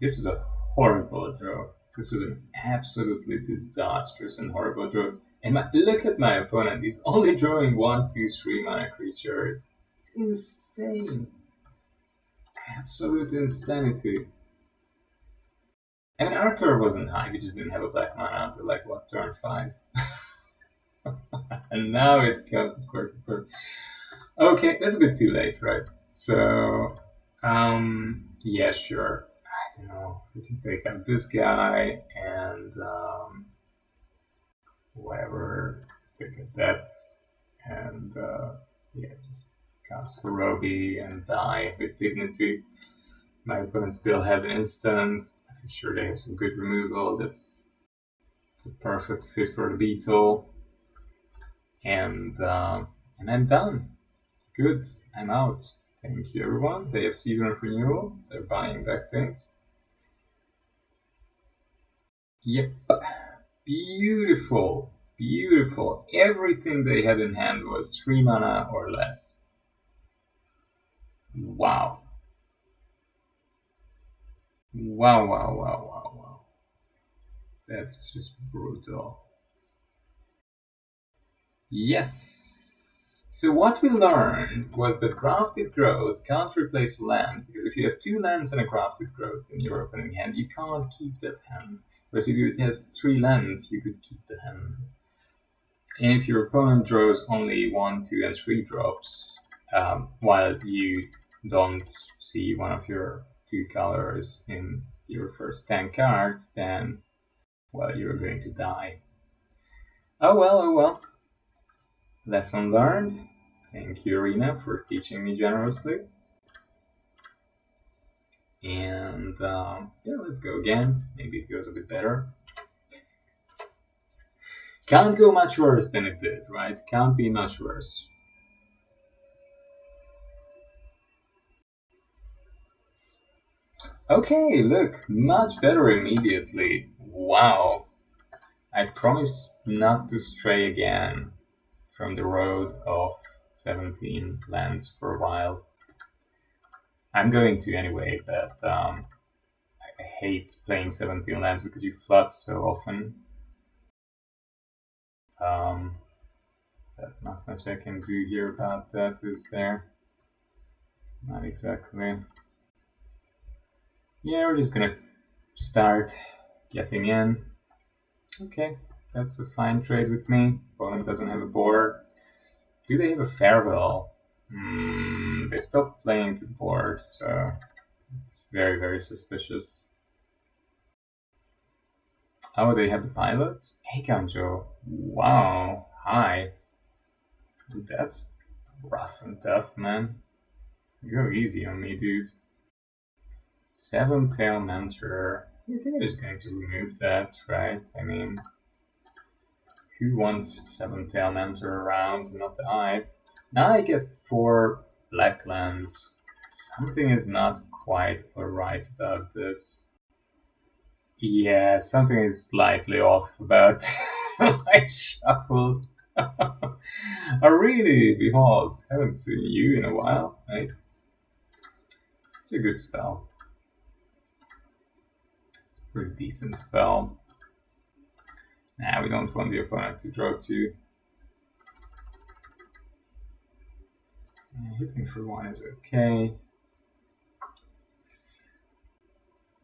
This was a horrible draw. This was an absolutely disastrous and horrible draw. And look at my opponent, he's only drawing 1, 2, 3 mana creatures. It's insane. Absolute insanity. I mean, our curve wasn't high, we just didn't have a black mana until like, what, turn 5? And now it comes, of course. Okay, that's a bit too late, right? So, yeah, sure. I don't know. We can take out this guy and whatever. Take out that and yeah, just cast Roby and die with dignity. My opponent still has an instant. I'm sure they have some good removal. That's the perfect fit for the beetle. And I'm done. Good, I'm out. Thank you, everyone. They have season of renewal. They're buying back things. Yep. Beautiful. Beautiful. Everything they had in hand was 3 mana or less. Wow. Wow. That's just brutal. Yes. So what we learned was that crafted growth can't replace land, because if you have 2 lands and a crafted growth in your opening hand, you can't keep that hand. Whereas if you have 3 lands, you could keep the hand. And if your opponent draws only 1, 2, and 3 drops, while you don't see one of your 2 colors in your first 10 cards, then, well, you're going to die. Oh well. Lesson learned. Thank you, Arena, for teaching me generously. And yeah, let's go again. Maybe it goes a bit better. Can't go much worse than it did, right? Can't be much worse. Okay, look, much better immediately. Wow. I promise not to stray again from the road of 17 lands for a while. I'm going to anyway, but I hate playing 17 lands because you flood so often. But not much I can do here about that, is there? Not exactly. Yeah, we're just gonna start getting in. Okay, that's a fine trade with me. Opponent doesn't have a board. Do they have a farewell? They stopped playing to the board, so it's very suspicious. Oh, they have the pilots? Hey, Kanjo. Wow, hi. That's rough and tough, man. Go easy on me, dude. 7-tail mentor. You think they're just going to remove that, right? I mean, who wants 7-tail mentor around? Not I. Now I get 4 black lands. Something is not quite alright about this. Yeah, something is slightly off about my shuffle. Oh, really? Behold, haven't seen you in a while, right? It's a good spell. It's a pretty decent spell. Nah, we don't want the opponent to draw 2. Hitting for 1 is okay.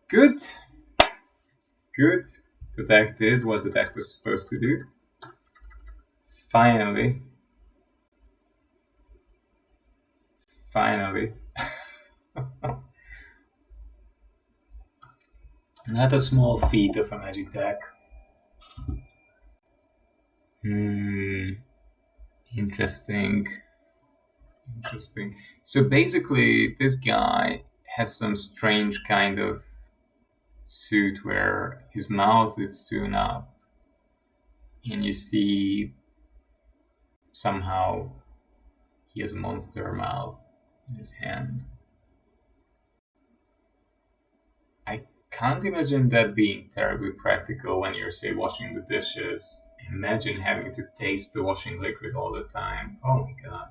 Good. The deck did what the deck was supposed to do. Finally. Not a small feat of a Magic deck. Interesting. So basically, this guy has some strange kind of suit where his mouth is sewn up, and you see somehow he has a monster mouth in his hand. I can't imagine that being terribly practical when you're, say, washing the dishes. Imagine having to taste the washing liquid all the time. Oh my god.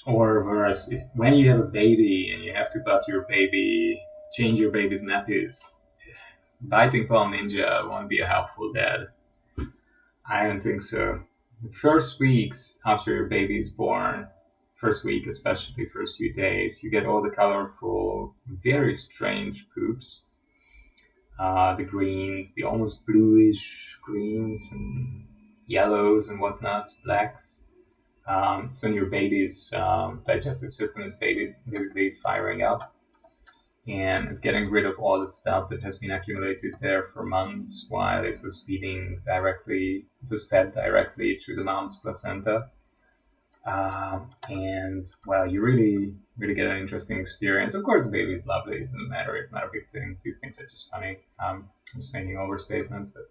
Or worse, if when you have a baby and you have to change your baby's nappies, biting Palm Ninja won't be a helpful dad. I don't think so. The first weeks after your baby is born, first week especially, first few days, you get all the colorful, very strange poops. The greens, the almost bluish greens and yellows and whatnot, blacks. So when your baby's digestive system is basically firing up, and it's getting rid of all the stuff that has been accumulated there for months while it was fed directly through the mom's placenta. And well, you really get an interesting experience. Of course, the baby is lovely. It doesn't matter. It's not a big thing. These things are just funny. I'm just making overstatements, but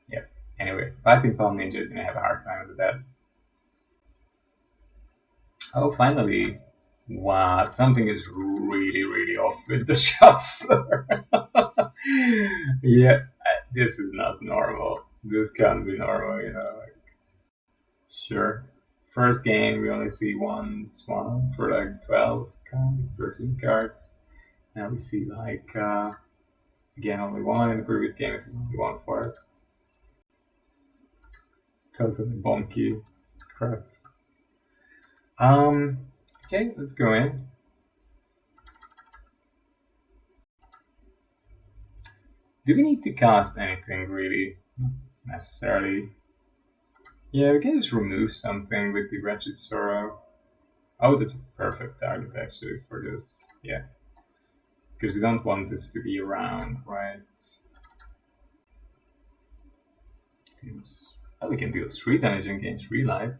yeah. Anyway, biting Palm Ninja is gonna have a hard time as a dad. Oh, finally. Wow, something is really off with the shuffler. Yeah, this is not normal. This can't be normal, you know. Sure. First game, we only see one swan for like 12 cards, 13 cards. Now we see like, again, only one. In the previous game, it was only one for us. Totally bonky crap. Okay, let's go in. Do we need to cast anything really? Not necessarily. Yeah, we can just remove something with the Wretched Sorrow. Oh, that's a perfect target actually for this. Yeah. Because we don't want this to be around, right? Seems. Oh, we can deal 3 damage and gain 3 life.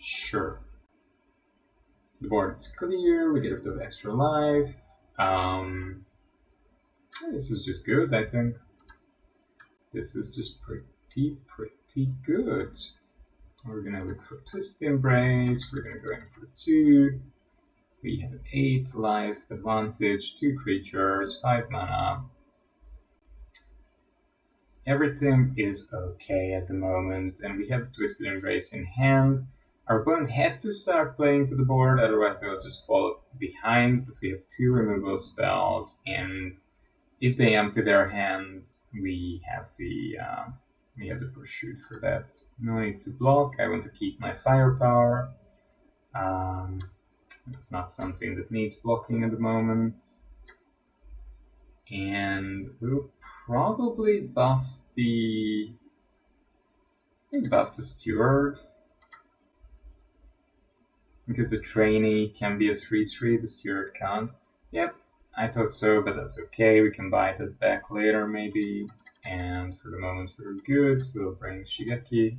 Sure. The board is clear, we get a bit of extra life. This is just good, I think. This is just pretty good. We're gonna look for Twist Embrace, we're gonna go in for 2. We have 8 life advantage, 2 creatures, 5 mana. Everything is okay at the moment, and we have the Twisted Embrace in hand. Our opponent has to start playing to the board, otherwise they'll just fall behind, but we have 2 removal spells, and if they empty their hands, we have the Pursuit for that. No need to block. I want to keep my firepower. It's not something that needs blocking at the moment. And we'll probably buff the Steward. Because the trainee can be a 3/3, the Steward can't. Yep, I thought so, but that's okay. We can buy that back later, maybe. And for the moment, we're good. We'll bring Shigeki.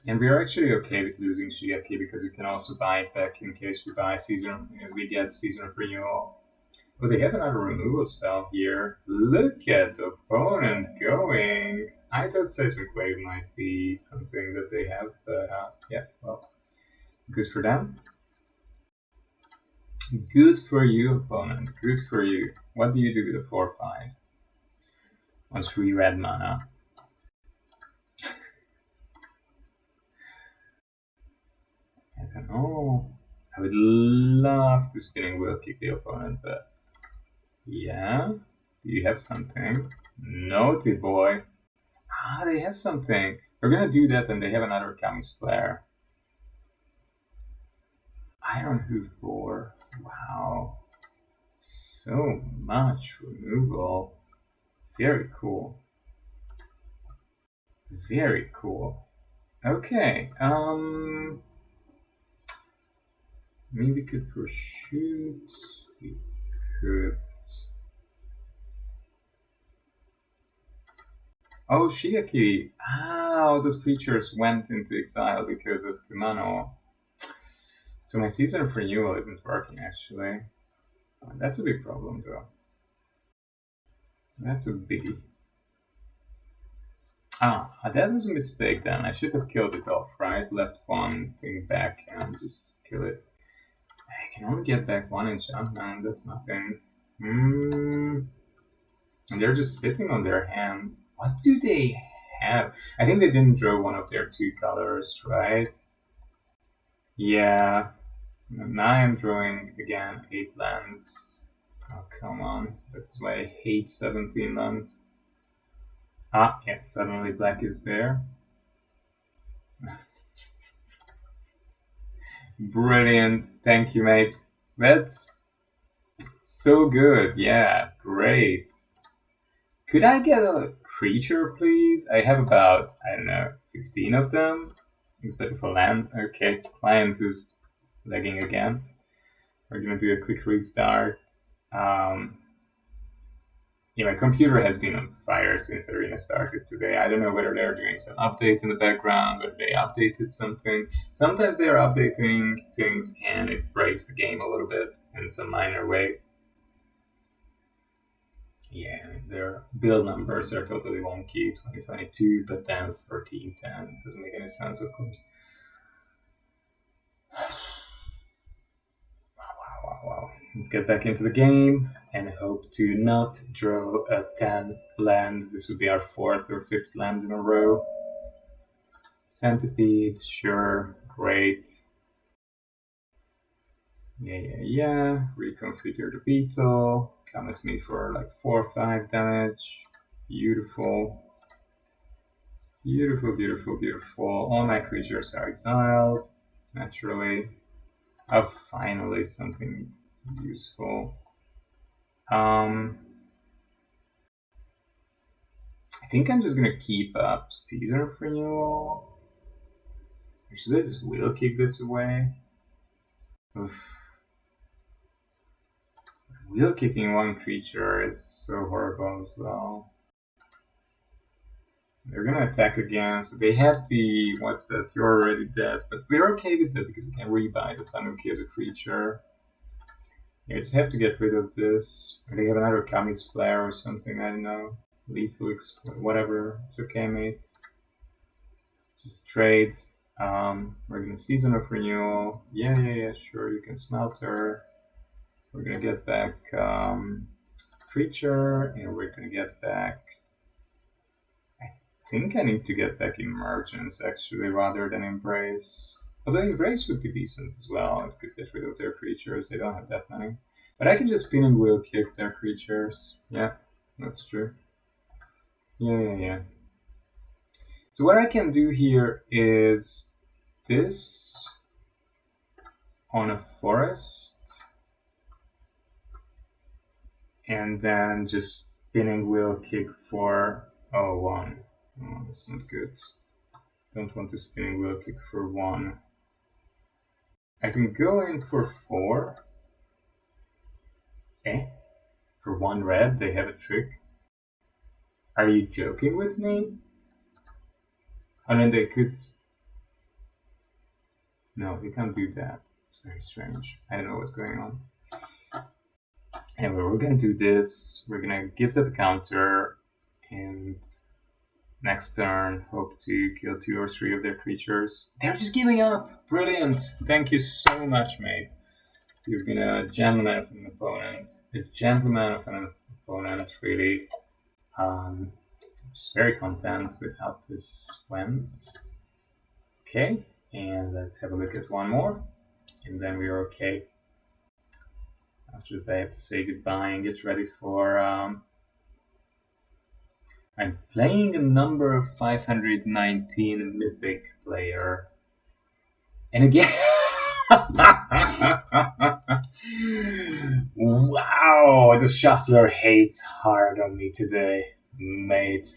And we are actually okay with losing Shigeki because we can also buy it back in case we get Season of Renewal. Oh, they have another removal spell here. Look at the opponent going. I thought Seismic Wave might be something that they have, but yeah, well, good for them. Good for you, opponent. Good for you. What do you do with a 4/5? On 3 red mana. I don't know. I would love to Spinning Wheel kick the opponent, but yeah. Do you have something? Naughty boy. Ah, they have something. We're gonna do that, and they have another Kami's Flare. Iron Hoof Boar. Wow. So much removal. Very cool. Very cool. Okay. Maybe we could Pursuit. We could. Oh, Shigeki. Ah, all those creatures went into exile because of Kumano. So my Season of Renewal isn't working, actually. That's a big problem, though. That's a biggie. Ah, that was a mistake then. I should have killed it off, right? Left one thing back and just kill it. I can only get back one enchantment, that's nothing. And they're just sitting on their hand. What do they have? I think they didn't draw one of their 2 colors, right? Yeah. Now I'm drawing again 8 lands. Oh, come on. That's why I hate 17 lands. Ah, yeah, suddenly black is there. Brilliant. Thank you, mate. That's so good. Yeah, great. Could I get a creature, please? I have about, I don't know, 15 of them instead of a land. Okay, client is lagging again. We're gonna do a quick restart. Yeah, my computer has been on fire since Arena started today. I don't know whether they're doing some update in the background, whether they updated something. Sometimes they are updating things and it breaks the game a little bit in some minor way. Yeah, their build numbers are totally wonky, 2022, but then 1310. Doesn't make any sense, of course. Wow. Let's get back into the game and hope to not draw a 10th land. This would be our 4th or 5th land in a row. Centipede, sure, great. Yeah. Reconfigure the beetle. Come at me for like 4 or 5 damage. Beautiful. All my creatures are exiled, naturally. Oh, finally something useful. I think I'm just gonna keep up Season of Renewal. Should I just wheel kick this away? Oof. Wheel kicking one creature is so horrible as well. They're gonna attack again, so they have the, what's that, you're already dead, but we're okay with that because we can rebuy the Tanuki as a creature. Yeah, I just have to get rid of this. Or they have another Kami's Flare or something, I don't know. Lethal, whatever, it's okay, mate. Just trade. We're gonna Season of Renewal. Yeah, sure, you can Smelter. We're gonna get back Creature, and we're gonna get back, I think I need to get back Emergence actually rather than Embrace. Although Embrace would be decent as well. I could get rid of their creatures, they don't have that many. But I can just pin and wheel kick their creatures. Yeah, that's true. Yeah. So what I can do here is this on a forest, and then just spinning wheel kick for 1. Oh, that's not good. Don't want to spinning wheel kick for 1. I can go in for 4. For 1 red, they have a trick. Are you joking with me? And then they could. No, they can't do that. It's very strange. I don't know what's going on. Anyway, we're gonna do this. We're gonna give that a counter, and next turn hope to kill 2 or 3 of their creatures. They're just giving up. Brilliant. Thank you so much, mate. You've been a gentleman of an opponent. A gentleman of an opponent, really. I'm just very content with how this went. Okay, and let's have a look at one more, and then we are okay. After that, I have to say goodbye and get ready for. I'm playing a number 519 Mythic player. And again. Wow, the shuffler hates hard on me today, mate.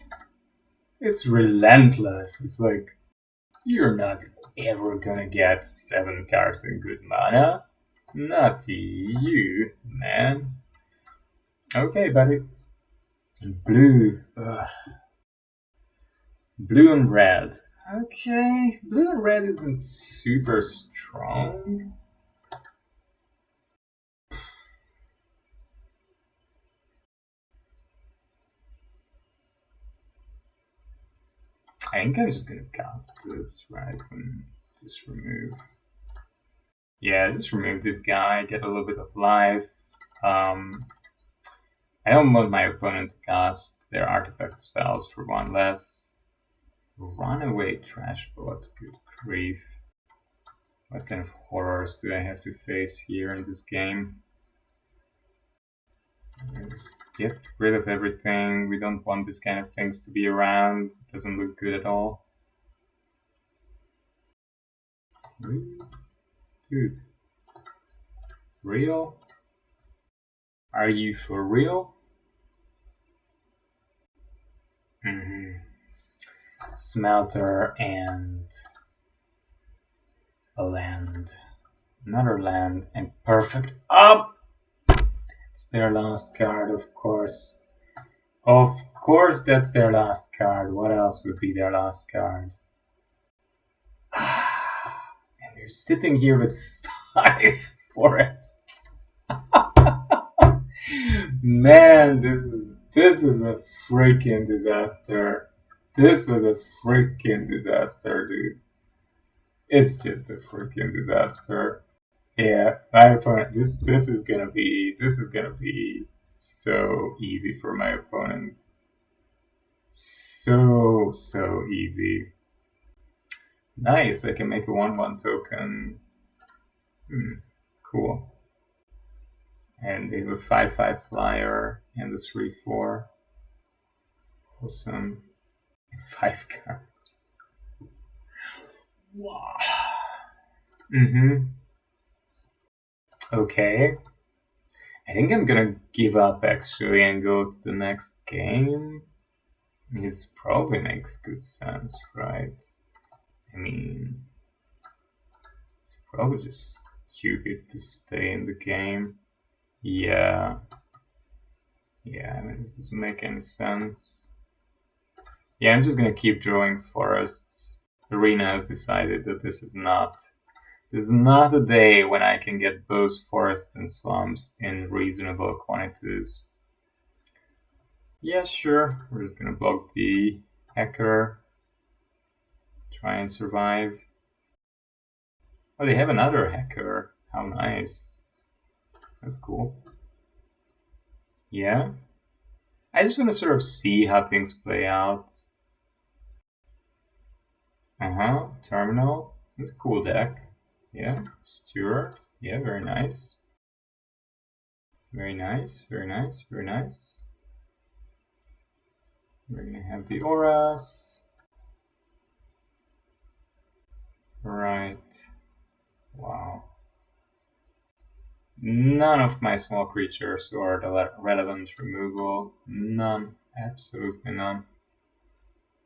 It's relentless. It's like, you're not ever gonna get 7 cards in good mana. Not you, man. Okay, buddy. Blue. Ugh. Blue and red. Okay, blue and red isn't super strong. I think I'm just gonna cast this, right, and just remove. Yeah, just remove this guy, get a little bit of life. I don't want my opponent to cast their artifact spells for one less. Runaway Trashbot, good grief. What kind of horrors do I have to face here in this game? Just get rid of everything. We don't want this kind of things to be around. It doesn't look good at all. Dude. Real? Are you for real? Smelter and a land. Another land and perfect up! It's their last card, of course. Of course that's their last card. What else would be their last card? And they're sitting here with 5 forests. Man, this is a freaking disaster. This is a freaking disaster, dude. It's just a freaking disaster. Yeah, my opponent. This is gonna be so easy for my opponent. So easy. Nice. I can make a 1/1 token. Cool. And they have a 5/5 flyer and a 3/4. Awesome. 5 cards. Wow. Okay. I think I'm gonna give up actually and go to the next game. It probably makes good sense, right? I mean, it's probably just stupid to stay in the game. Yeah. Yeah, I mean, this doesn't make any sense. Yeah, I'm just gonna keep drawing forests. Arena has decided that this is not a day when I can get both forests and swamps in reasonable quantities. Yeah, sure. We're just gonna block the hacker. Try and survive. Oh, they have another hacker. How nice. That's cool. Yeah. I just want to sort of see how things play out. Terminal. That's a cool deck. Yeah. Stewart. Yeah, very nice. Very nice, very nice, very nice. We're gonna have the auras. Right. Wow. None of my small creatures are the relevant removal. None. Absolutely none.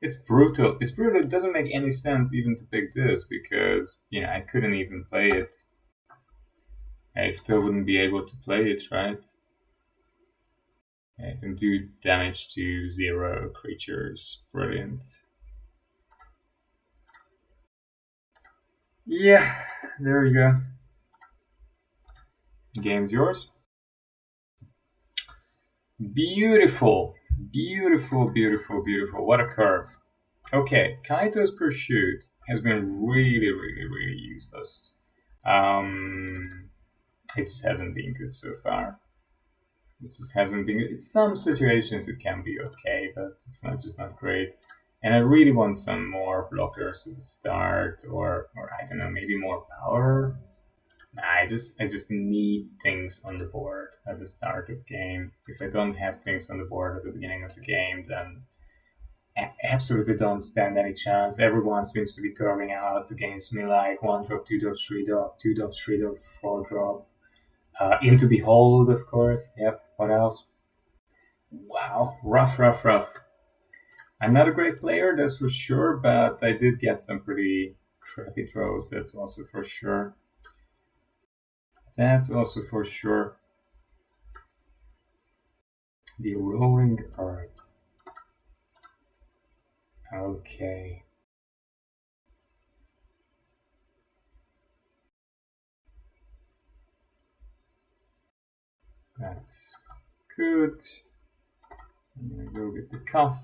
It's brutal. It's brutal. It doesn't make any sense even to pick this because, you know, I couldn't even play it. I still wouldn't be able to play it, right? I can do damage to 0 creatures. Brilliant. Yeah, there we go. Game's yours. Beautiful. Beautiful, beautiful, beautiful. What a curve. Okay, Kaito's Pursuit has been really, really, really useless. It just hasn't been good so far. It just hasn't been good. In some situations it can be okay, but it's not great. And I really want some more blockers at the start, or I don't know, maybe more power. I just need things on the board at the start of the game. If I don't have things on the board at the beginning of the game, then I absolutely don't stand any chance. Everyone seems to be curving out against me like 1 drop, 2 drop, 3 drop, 2 drop, 3 drop, 4 drop. Into Behold, of course. Yep. What else? Wow. Rough, rough, rough. I'm not a great player, that's for sure, but I did get some pretty crappy throws, that's also for sure. That's also for sure. The Roaring Earth. Okay. That's good. I'm gonna go with the cuff.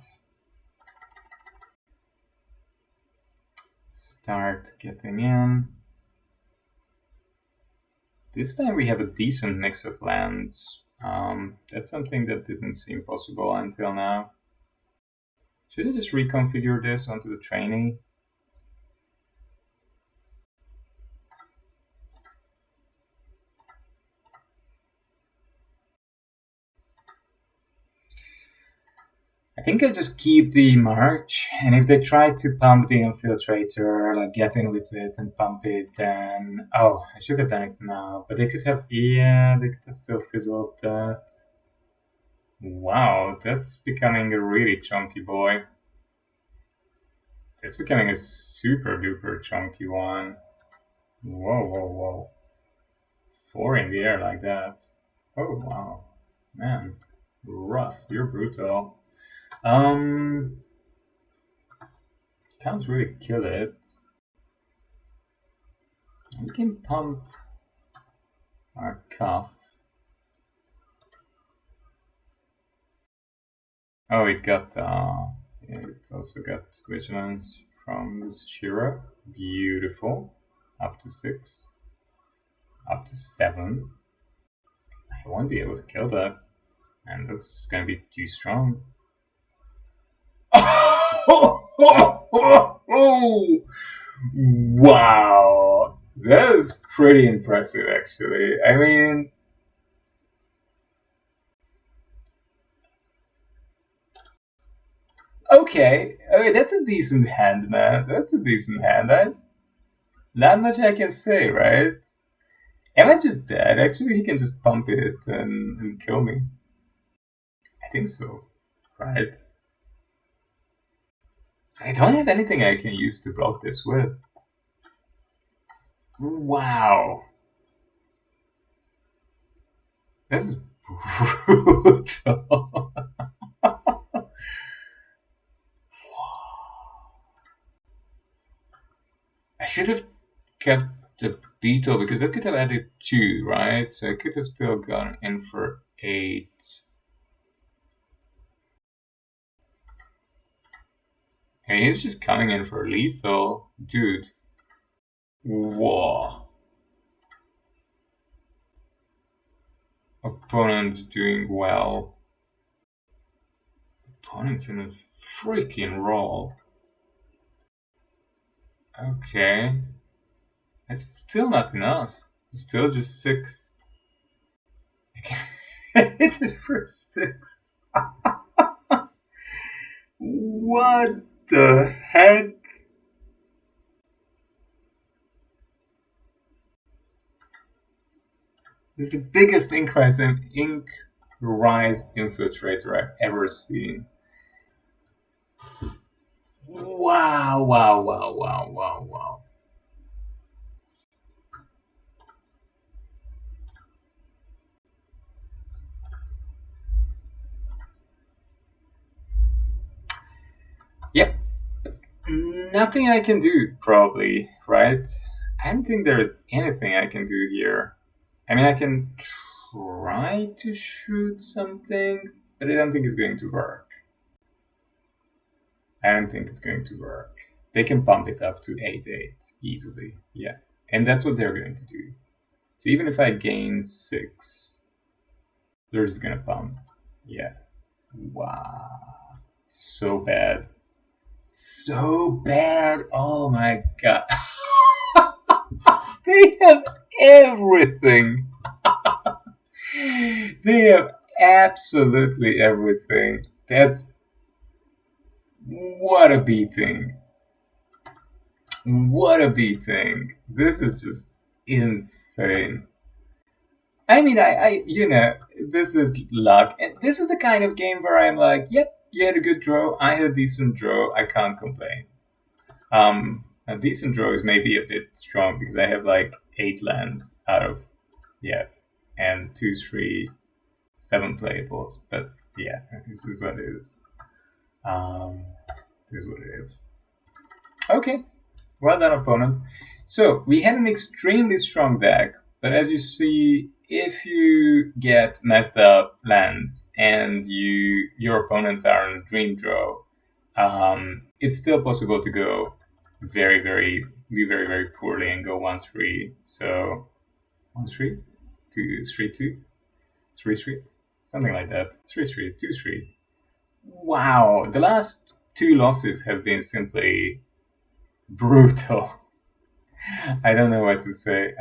Start getting in. this time we have a decent mix of lands. That's something that didn't seem possible until now. Should I just reconfigure this onto the trainee? I think I just keep the March, and if they try to pump the Infiltrator, like get in with it and pump it, then... Oh, I should have done it now, but they could have... Yeah, they could have still fizzled that. Wow, that's becoming a really chunky boy. That's becoming a super duper chunky one. Whoa, whoa, whoa. 4 in the air like that. Oh, wow. Man, rough. You're brutal. Can't really kill it. We can pump our cuff. Oh, it also got vigilance from the Shira. Beautiful. Up to 6. Up to 7. I won't be able to kill that. And that's just gonna be too strong. Wow! That is pretty impressive, actually. I mean... Okay, that's a decent hand, man. That's a decent hand. Not much I can say, right? Am I just dead? Actually, he can just pump it and kill me. I think so, right? I don't have anything I can use to block this with. Wow. This is brutal. I should have kept the beetle because I could have added 2, right? So I could have still gone in for 8. And he's just coming in for lethal. Dude. Whoa. Opponent's doing well. Opponent's in a freaking roll. Okay. It's still not enough. It's still just 6. It is for 6. What the heck? It's the biggest ink rise infiltrator I've ever seen. Wow, wow, wow, wow, wow, wow. Yep. Nothing I can do, probably, right? I don't think there's anything I can do here. I mean, I can try to shoot something, but I don't think it's going to work. I don't think it's going to work. They can pump it up to 8-8 easily, yeah. And that's what they're going to do. So even if I gain 6, they're just gonna pump. Yeah. Wow. So bad. So bad. Oh my god. They have everything. They have absolutely everything. That's... What a beating. What a beating. This is just insane. I mean, you know, this is luck. And this is the kind of game where I'm like, yep, you had a good draw. I had a decent draw. I can't complain. A decent draw is maybe a bit strong because I have like 8 lands out of, yeah, and 2, 3, 7 playables. But yeah, this is what it is. This is what it is. Okay, well done, opponent. So we had an extremely strong deck, but as you see, if you get messed up lands and your opponents are on a dream draw, it's still possible to go very, very poorly and go 1-3. So 1-3, 2-3-2, 3-3, something like that. 3-3, 2-3. Wow, the last two losses have been simply brutal. I don't know what to say.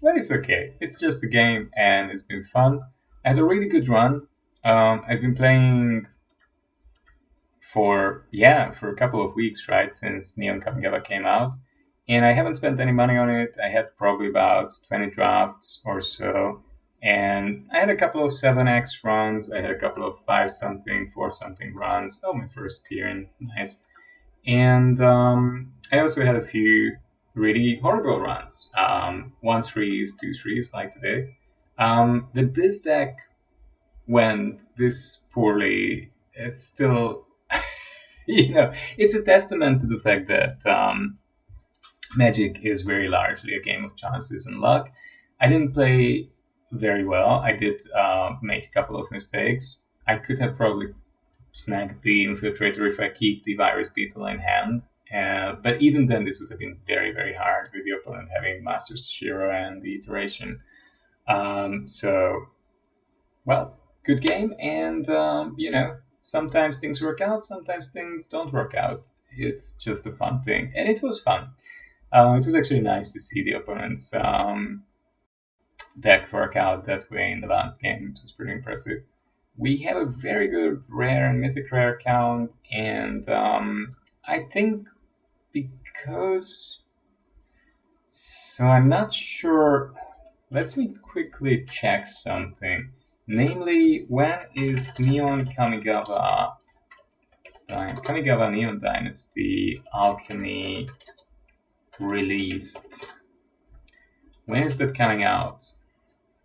But it's okay. It's just a game, and it's been fun. I had a really good run. I've been playing for a couple of weeks, right, since Neon Kamigawa came out, and I haven't spent any money on it. I had probably about 20 drafts or so, and I had a couple of 7x runs. I had a couple of 5 something, 4 something runs. Oh, my first clearing, nice. And I also had a few really horrible runs. 1-3s, 2-3s, like today. This deck went this poorly. It's still, it's a testament to the fact that Magic is very largely a game of chances and luck. I didn't play very well. I did make a couple of mistakes. I could have probably snag the Infiltrator if I keep the Virus Beetle in hand. But even then, this would have been very, very hard with the opponent having Master Shiro and the iteration. So, well, good game. And, sometimes things work out, sometimes things don't work out. It's just a fun thing. And it was fun. It was actually nice to see the opponent's deck work out that way in the last game. It was pretty impressive. We have a very good rare and mythic rare count, and I think because. So I'm not sure. Let me quickly check something. Namely, when is Neon Kamigawa Neon Dynasty Alchemy released? When is that coming out?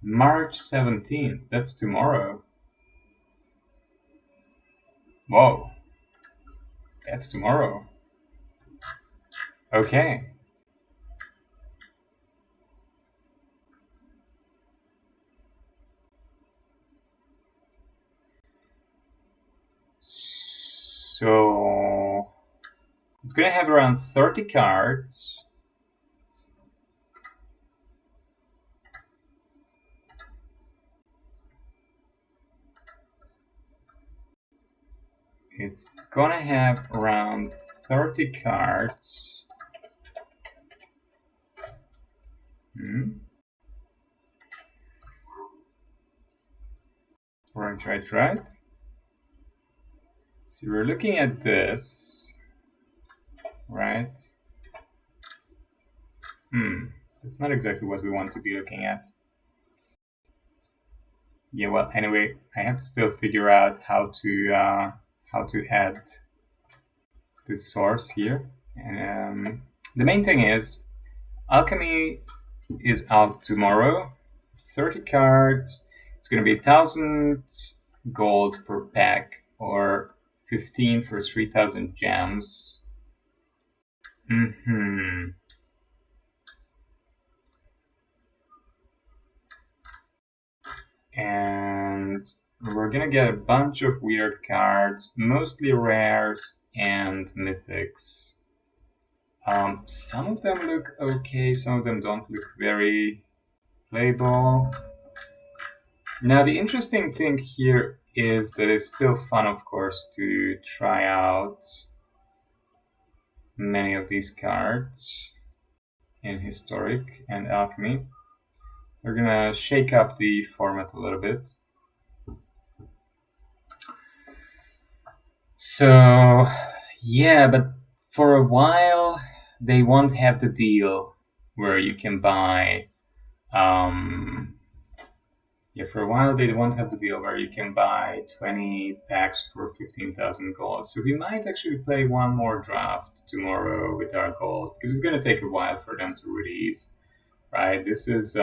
March 17th. That's tomorrow. Whoa. That's tomorrow. Okay. So it's gonna have around 30 cards. It's gonna have around 30 cards. Right. So we're looking at this, right? That's not exactly what we want to be looking at. Yeah, well, anyway, I have to still figure out how to add this source here. The main thing is, Alchemy is out tomorrow. 30 cards. It's going to be 1,000 gold per pack, or 15 for 3,000 gems. And we're gonna get a bunch of weird cards, mostly rares and mythics. Some of them look okay, some of them don't look very playable. Now, the interesting thing here is that it's still fun, of course, to try out many of these cards in Historic and Alchemy. We're gonna shake up the format a little bit. So, yeah, but for a while, they won't have the deal where you can buy. For a while, they won't have the deal where you can buy 20 packs for 15,000 gold. So we might actually play one more draft tomorrow with our gold, because it's going to take a while for them to release. Right, this is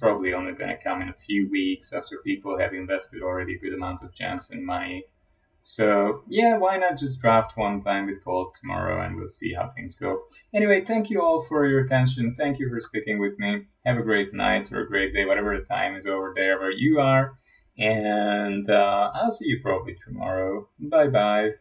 probably only going to come in a few weeks after people have invested already a good amount of gems and money. So yeah, why not just draft one time with gold tomorrow, and we'll see how things go. Anyway, thank you all for your attention. Thank you for sticking with me. Have a great night or a great day, whatever the time is over there where you are. And I'll see you probably tomorrow. Bye bye.